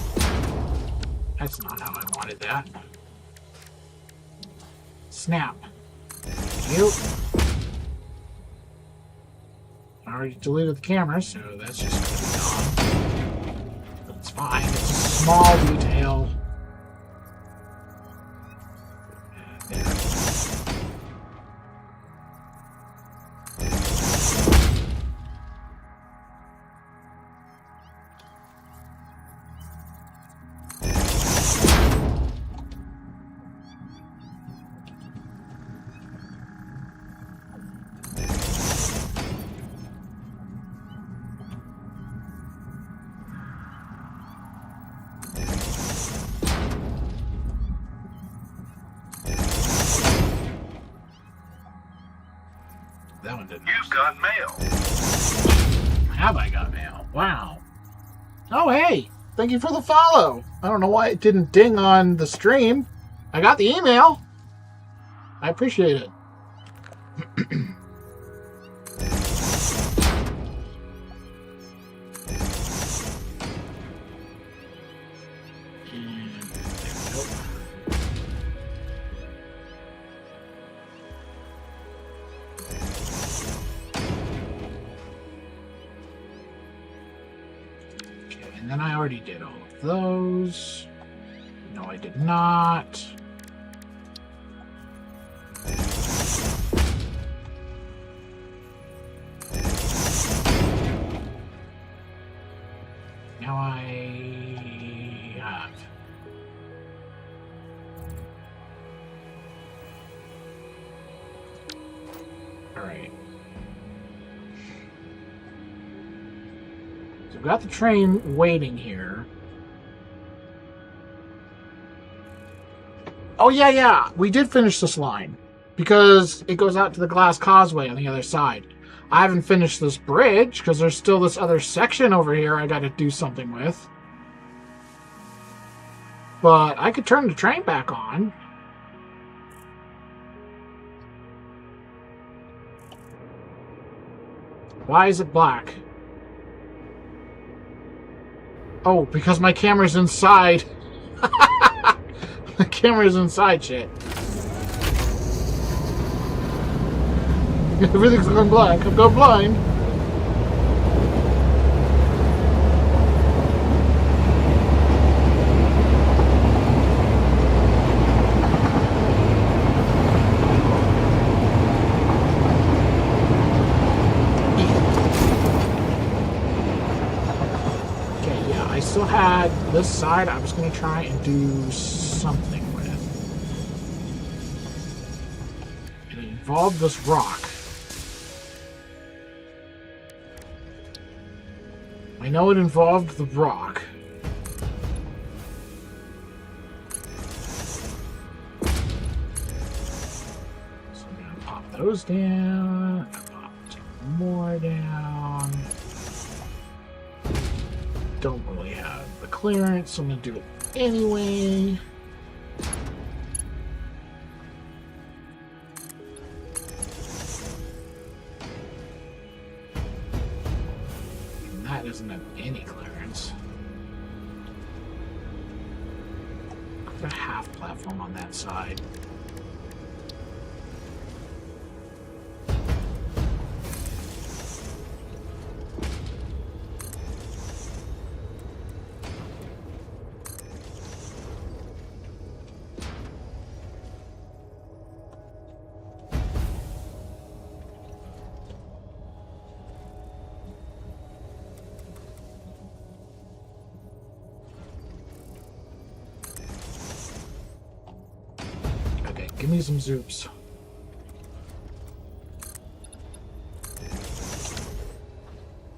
That's not how I wanted that. Snap. Thank you. I already deleted the camera, so that's just going to be gone. But it's fine. It's a small detail. There. That one didn't. You've got mail. Have I got mail? Wow. Oh, hey. Thank you for the follow. I don't know why it didn't ding on the stream. I got the email. I appreciate it. And then I already did all of those. No, I did not. Now I have. All right. So we've got the train waiting here. Oh, yeah. We did finish this line. Because it goes out to the glass causeway on the other side. I haven't finished this bridge, because there's still this other section over here I gotta do something with. But I could turn the train back on. Why is it black? Oh, because my camera's inside. My camera's inside, shit. Everything's going black. I'm going blind. Okay, yeah, I still had this side I was going to try and do something with. It involved this rock. I know it involved the rock. So I'm going to pop those down. Pop two more down. Don't really have the clearance, so I'm going to do it anyway. That doesn't have any clearance. Put a half platform on that side. Give me some zoops.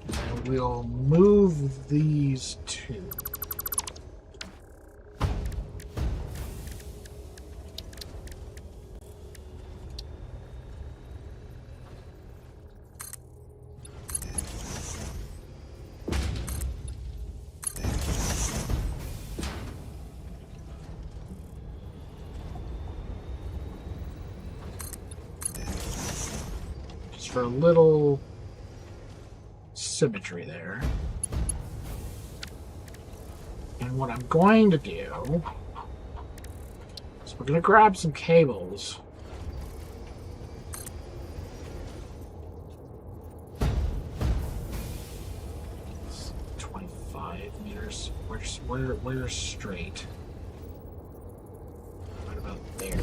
And we'll move these two. For a little symmetry there. And what I'm going to do is we're going to grab some cables. It's 25 meters. We're straight. Right about there.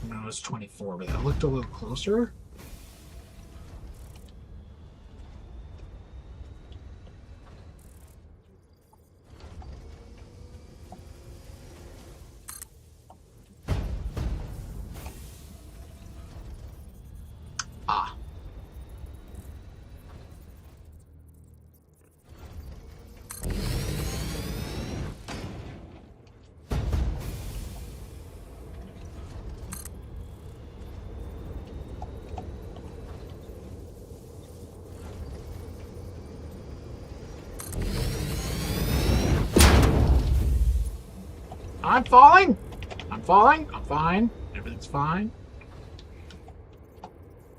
No, it's 24, but that looked a little closer. Ah. I'm falling. I'm falling. I'm fine. Everything's fine.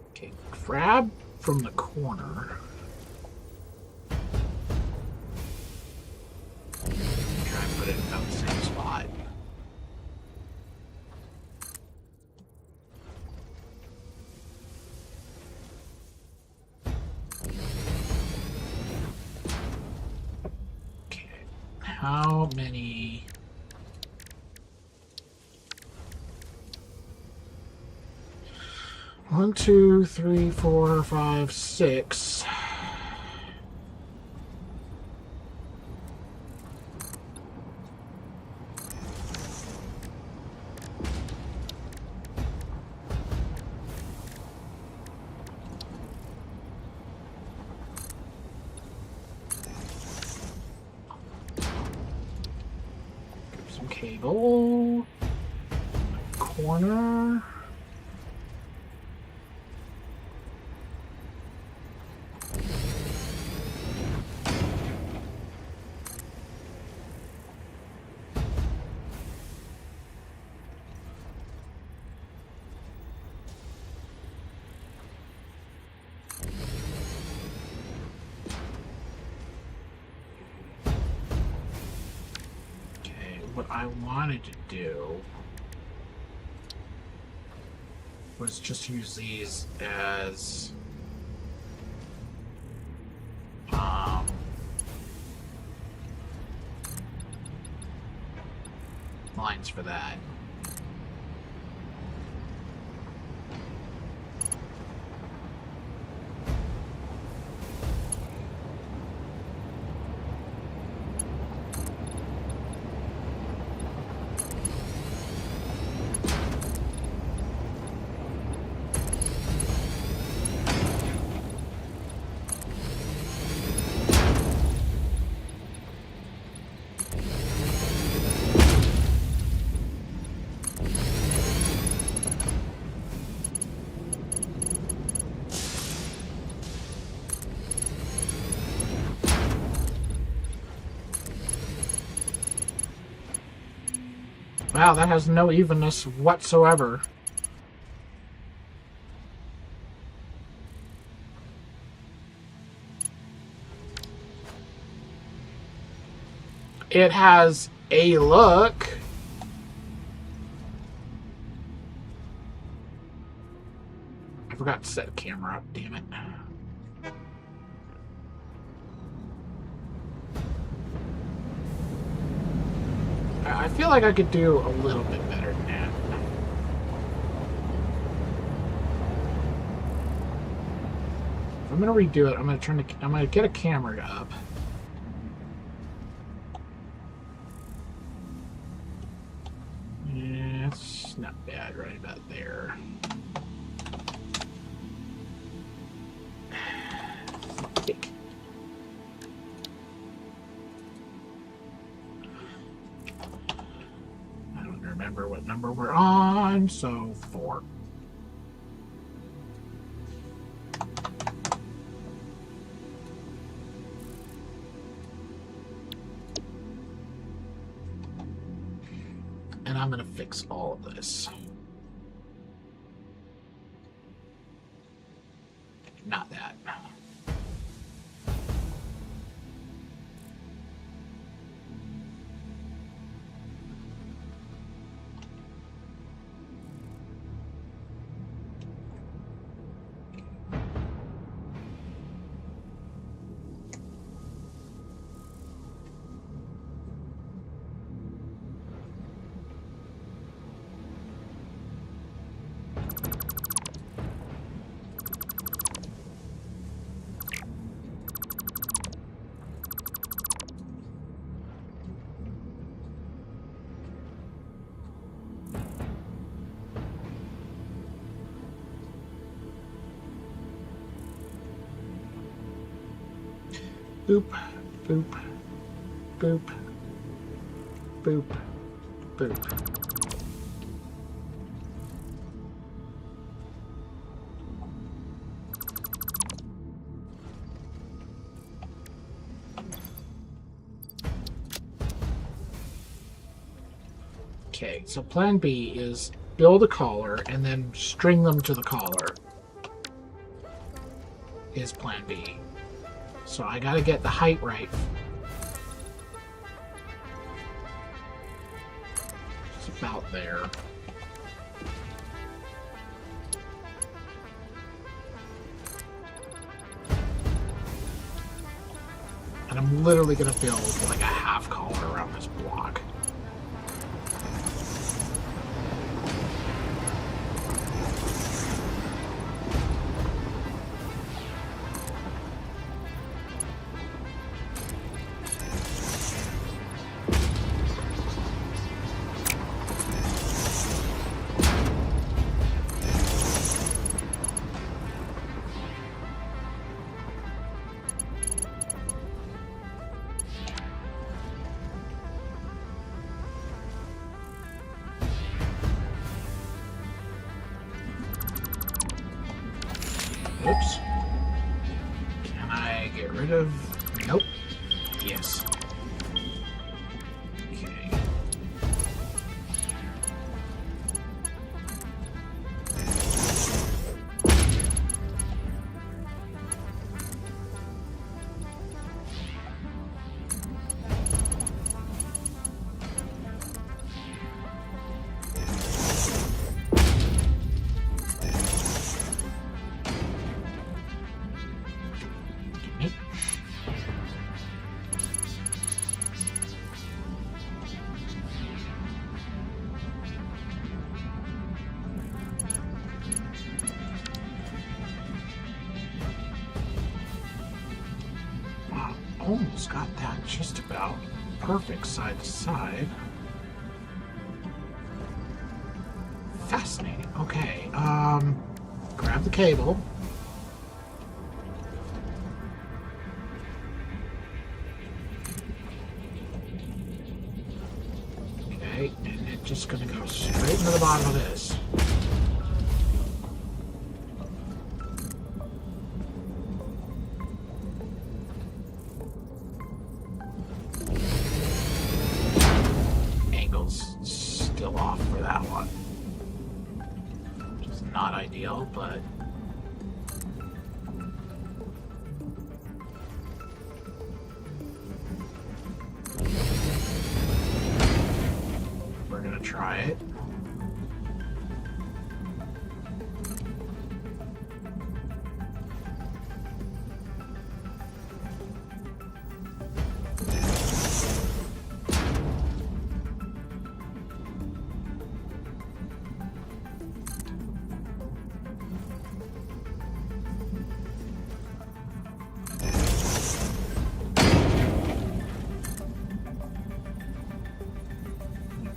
Okay, grab from the corner. Try and put it in about the same spot. Okay, how many? One, two, three, four, five, six. Some cable. Corner. What I wanted to do was just use these as lines for that. Wow, that has no evenness whatsoever. It has a look. I forgot to set a camera up, damn it. I feel like I could do a little bit better than that. If I'm gonna redo it, I'm gonna get a camera up. Yeah, it's not bad right about there. I don't remember what number we're on, so 4. And I'm going to fix all of this. Not that. Boop, boop, boop, boop, boop. Okay, so plan B is build a collar and then string them to the collar. Is plan B. So I gotta get the height right. It's about there. And I'm literally gonna build like a half collar around this block. Oops. Can I get rid of... Nope. Yes. Okay. Almost got that just about perfect side to side. Fascinating. Okay, grab the cable. Okay, and it's just gonna go straight into the bottom of this. Still off for that one. Which is not ideal, but we're gonna try it.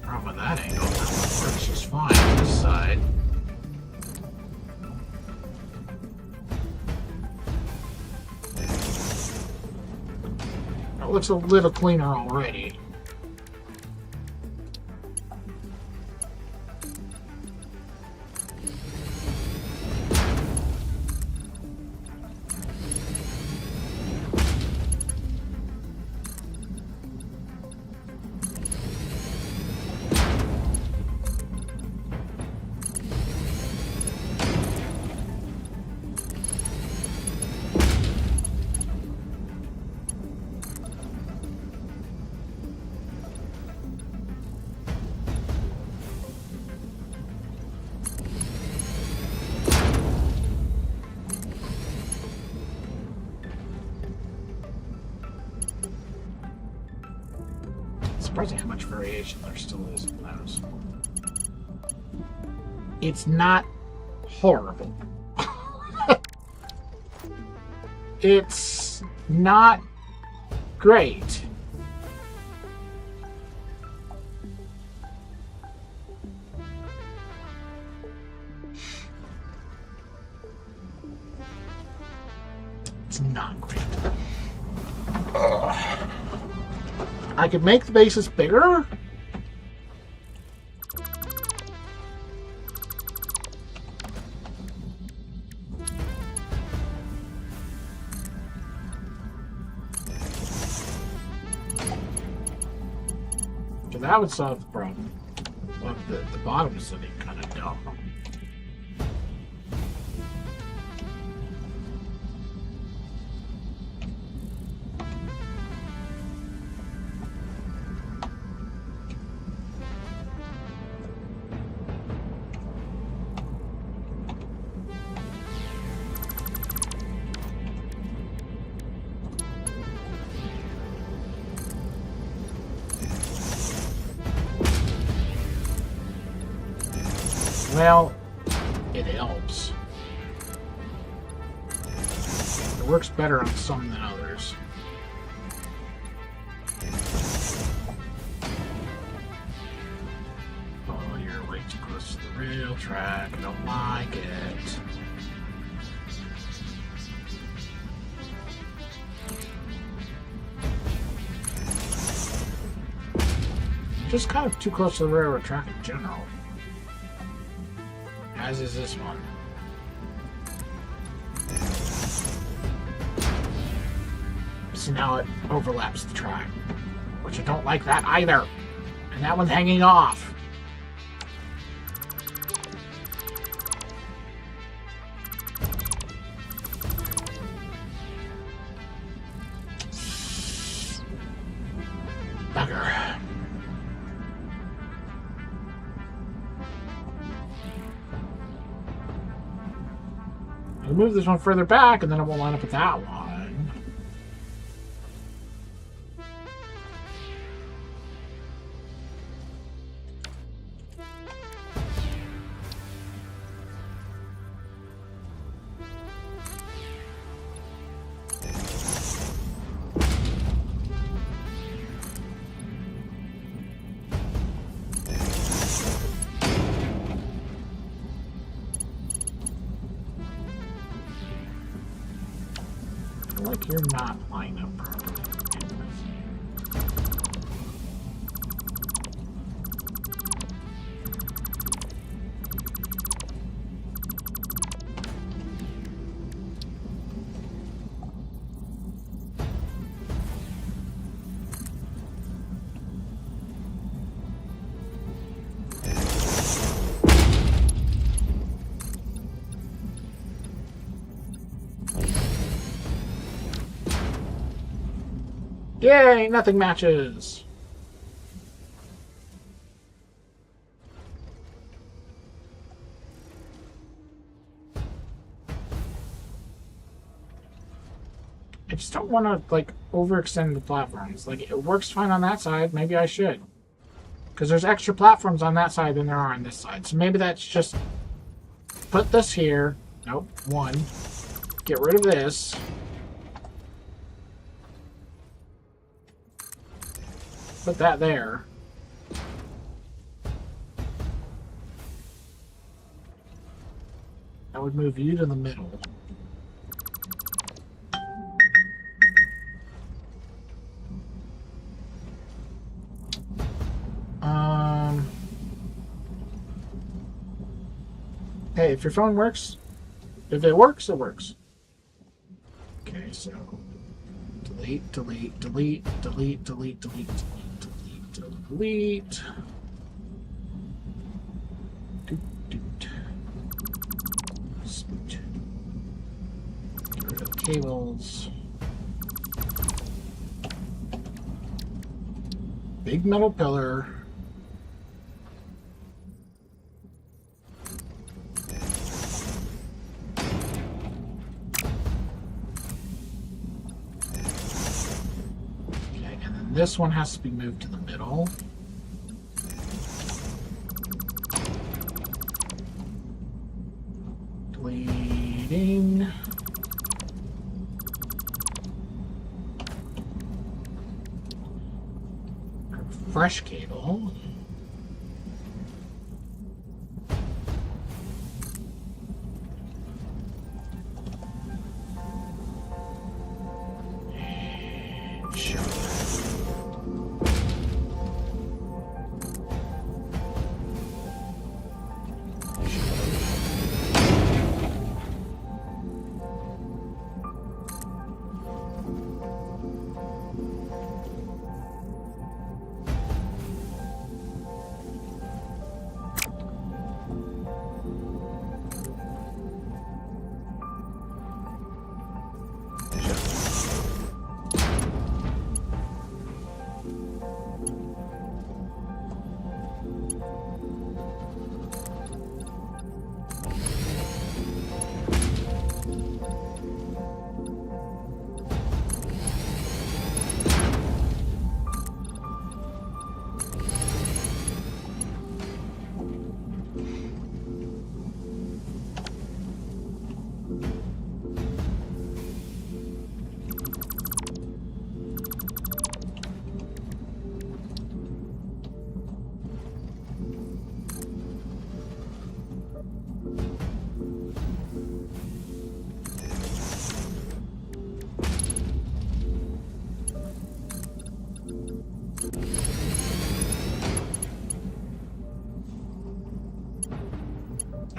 Problem with that angle, that one works just fine on this side. That looks a little cleaner already. Surprising how much variation there still is in those. It's not horrible. It's not great. It's not great. I could make the bases bigger. So that would solve the problem. Fuck, the bottom is sitting kind of dumb. Well, it helps. It works better on some than others. Oh, you're way too close to the rail track. I don't like it. Just kind of too close to the railroad track in general. As is this one. So now it overlaps the track, which I don't like that either. And that one's hanging off. Bugger. I'll move this one further back, and then it won't line up with that one. Like you're not lined up properly. Yay, nothing matches. I just don't want to, like, overextend the platforms. Like, it works fine on that side. Maybe I should. Because there's extra platforms on that side than there are on this side. So maybe that's just... Put this here. Nope, one. Get rid of this. Put that there. That would move you to the middle. Hey, if your phone works, if it works, it works. Okay, so delete, delete, delete, delete, delete, delete, delete, delete, delete. Doot, doot. Spoot. Get rid of cables. Big metal pillar. This one has to be moved to the middle. Deleting. Fresh cable. And show.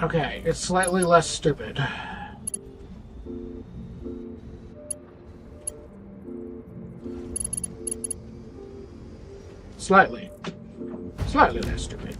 Okay, it's slightly less stupid. Slightly. Slightly less stupid.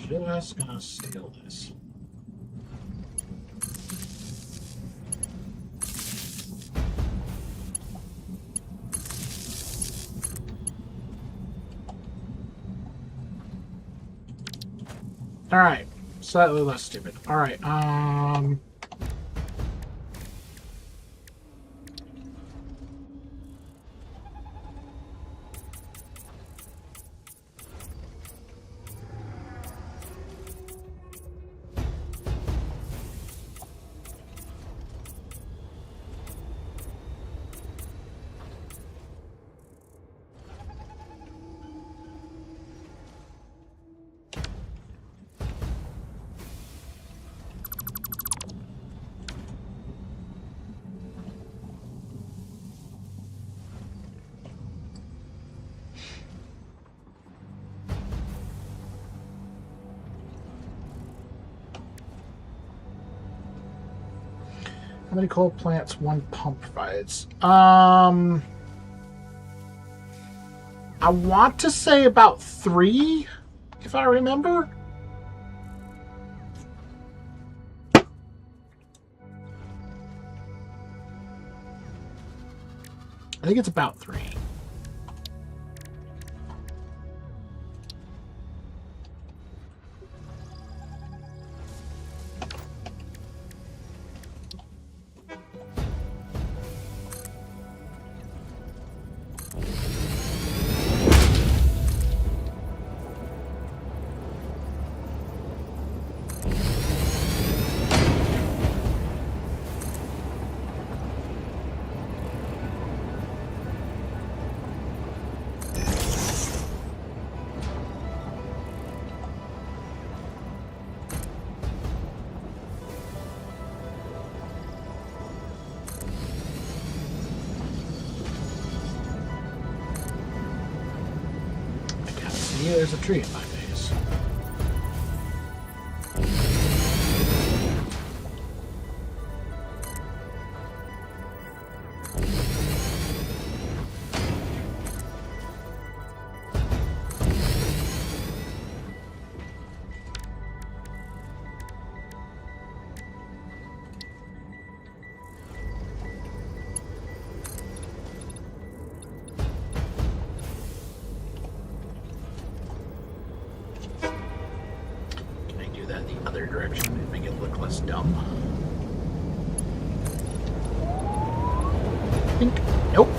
Just gonna steal this. Alright. Slightly less stupid. Alright, how many coal plants one pump provides? I want to say about 3, if I remember. I think it's about 3. Yeah, there's a tree in my face. Direction and make it look less dumb. Nope.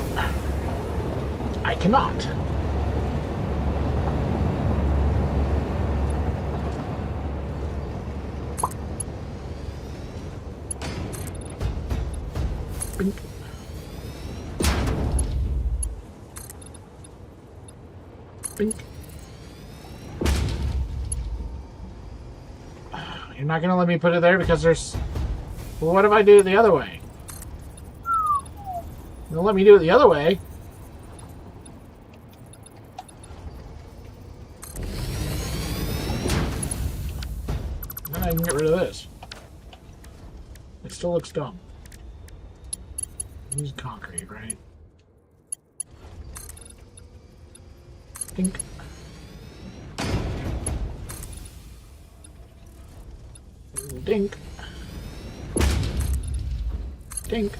I cannot. Bink. Bink. You're not going to let me put it there because there's... Well, what if I do it the other way? Don't let me do it the other way. Then I can get rid of this. It still looks dumb. Use concrete, right? Dink. Dink. Dink.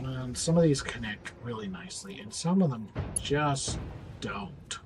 And some of these connect really nicely, and some of them just don't.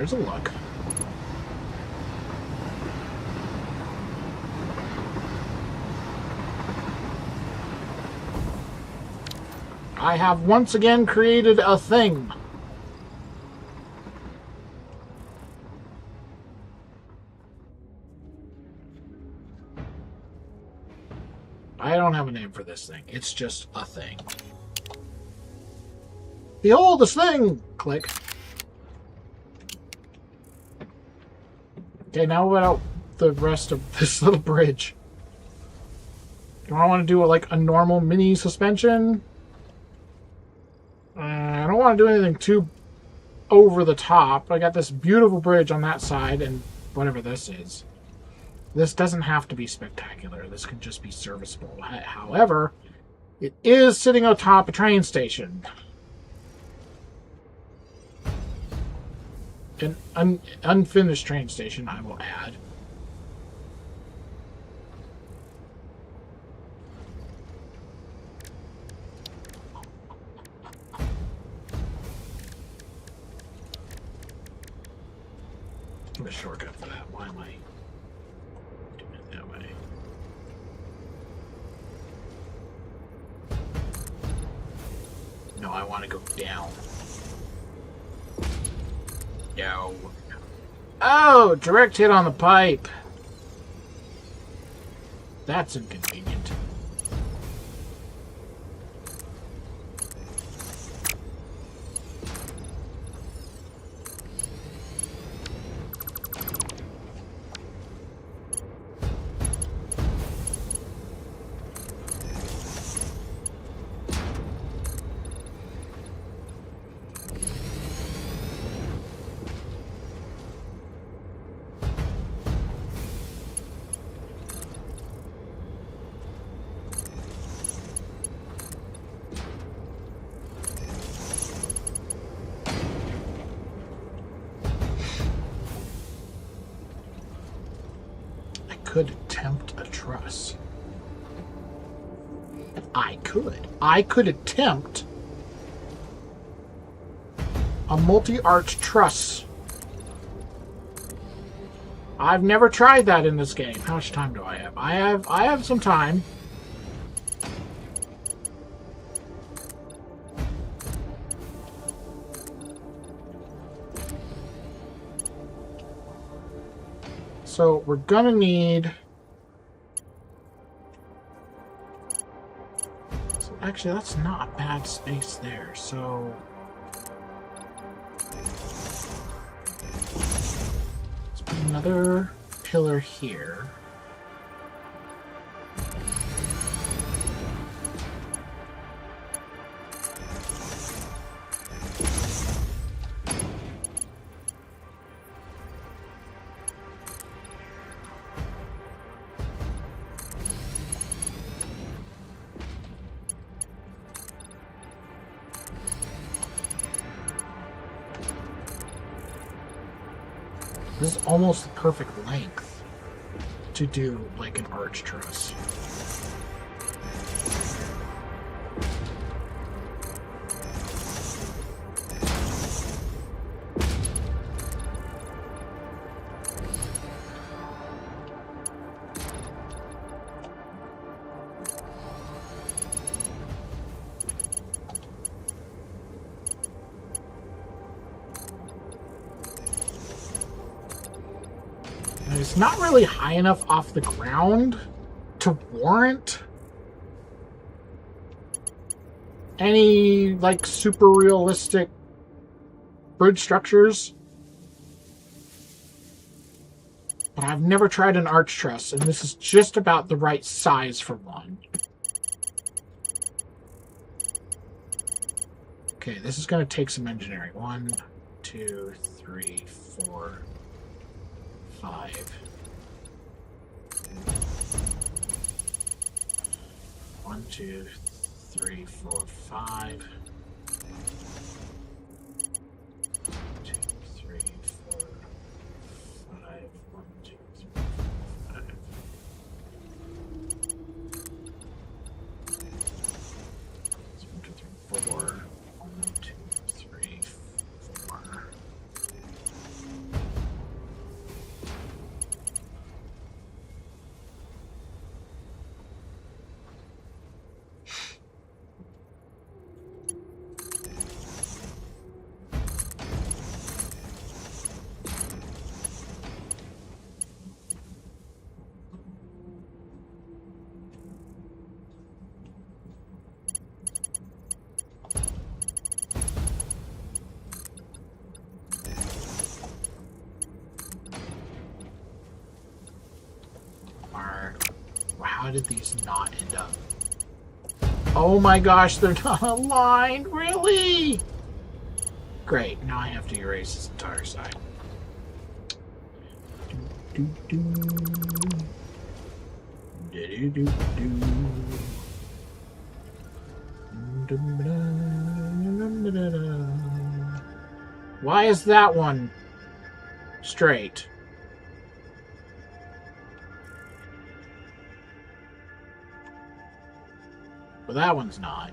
there's a look. I have once again created a thing. I don't have a name for this thing. It's just a thing. Behold this thing! Click. Okay, now what about the rest of this little bridge? Do I want to do like a normal mini suspension? I don't want to do anything too over the top. I got this beautiful bridge on that side and whatever this is. This doesn't have to be spectacular. This can just be serviceable. However, it is sitting atop a train station. An unfinished train station, I will add. A shortcut for that. Why am I doing it that way? No, I want to go down. No. Oh, direct hit on the pipe. That's inconvenient. Could attempt a truss. I could attempt a multi-arch truss. I've never tried that in this game. How much time do I have? I have some time. So we're gonna need. So actually, that's not a bad space there. So let's put another pillar here. This is almost the perfect length to do like an arch truss. It's not really high enough off the ground to warrant any like super realistic bridge structures. But I've never tried an arch truss, and this is just about the right size for one. Okay, this is going to take some engineering. 1, 2, 3, 4, 5. 1, 2, 3, 4, 5. 2, 3, 4, 5. 1, 2, 3, 4, 5. 1, 2, 3, 4. 1, 2, 3, 4. How did these not end up? Oh my gosh, they're not aligned, really? Great, now I have to erase this entire side. Do, do, do, do, do. Why is that one straight? But that one's not.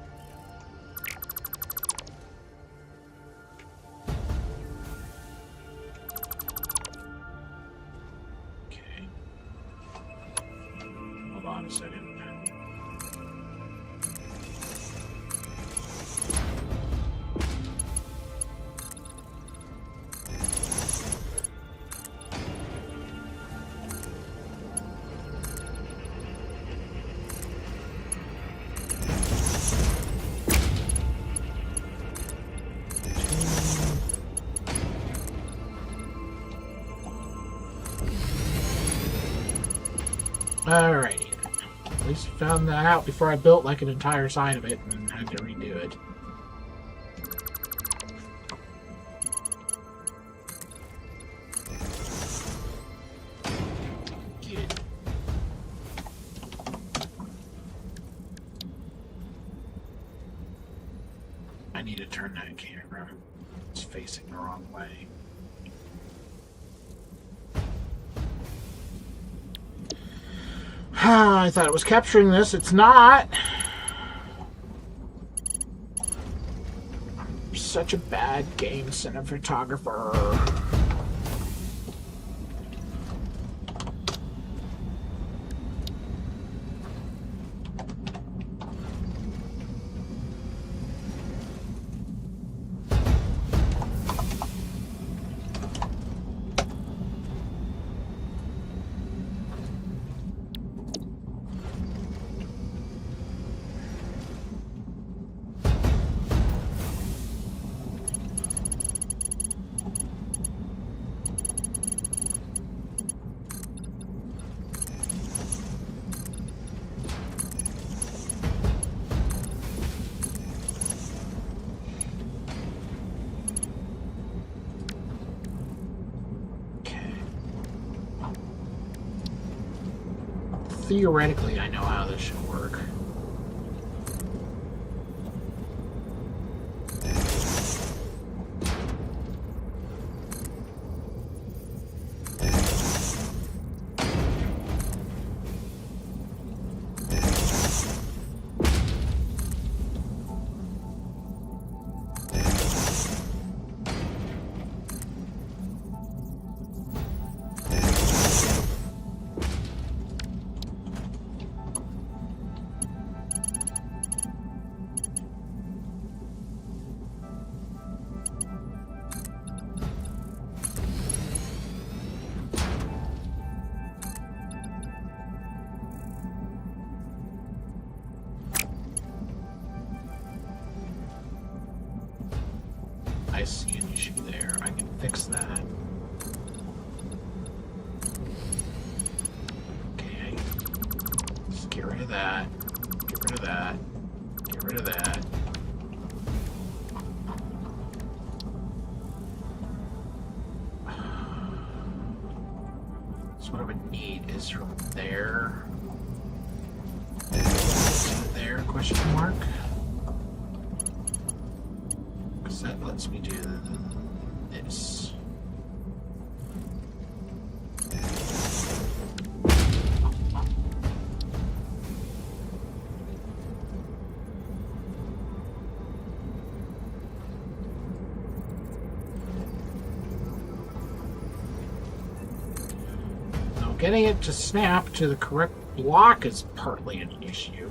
Okay. Hold on a second. Alrighty. At least I found that out before I built like an entire side of it and had to redo it. Good. I need to turn that camera. It's facing the wrong way. I thought it was capturing this. It's not. I'm such a bad game cinematographer. Theoretically, I know how this should work. I see an issue there. I can fix that. Okay. Just get rid of that. Get rid of that. Get rid of that. So what I would need is from there to there, question mark. That lets me do this. Now, getting it to snap to the correct block is partly an issue.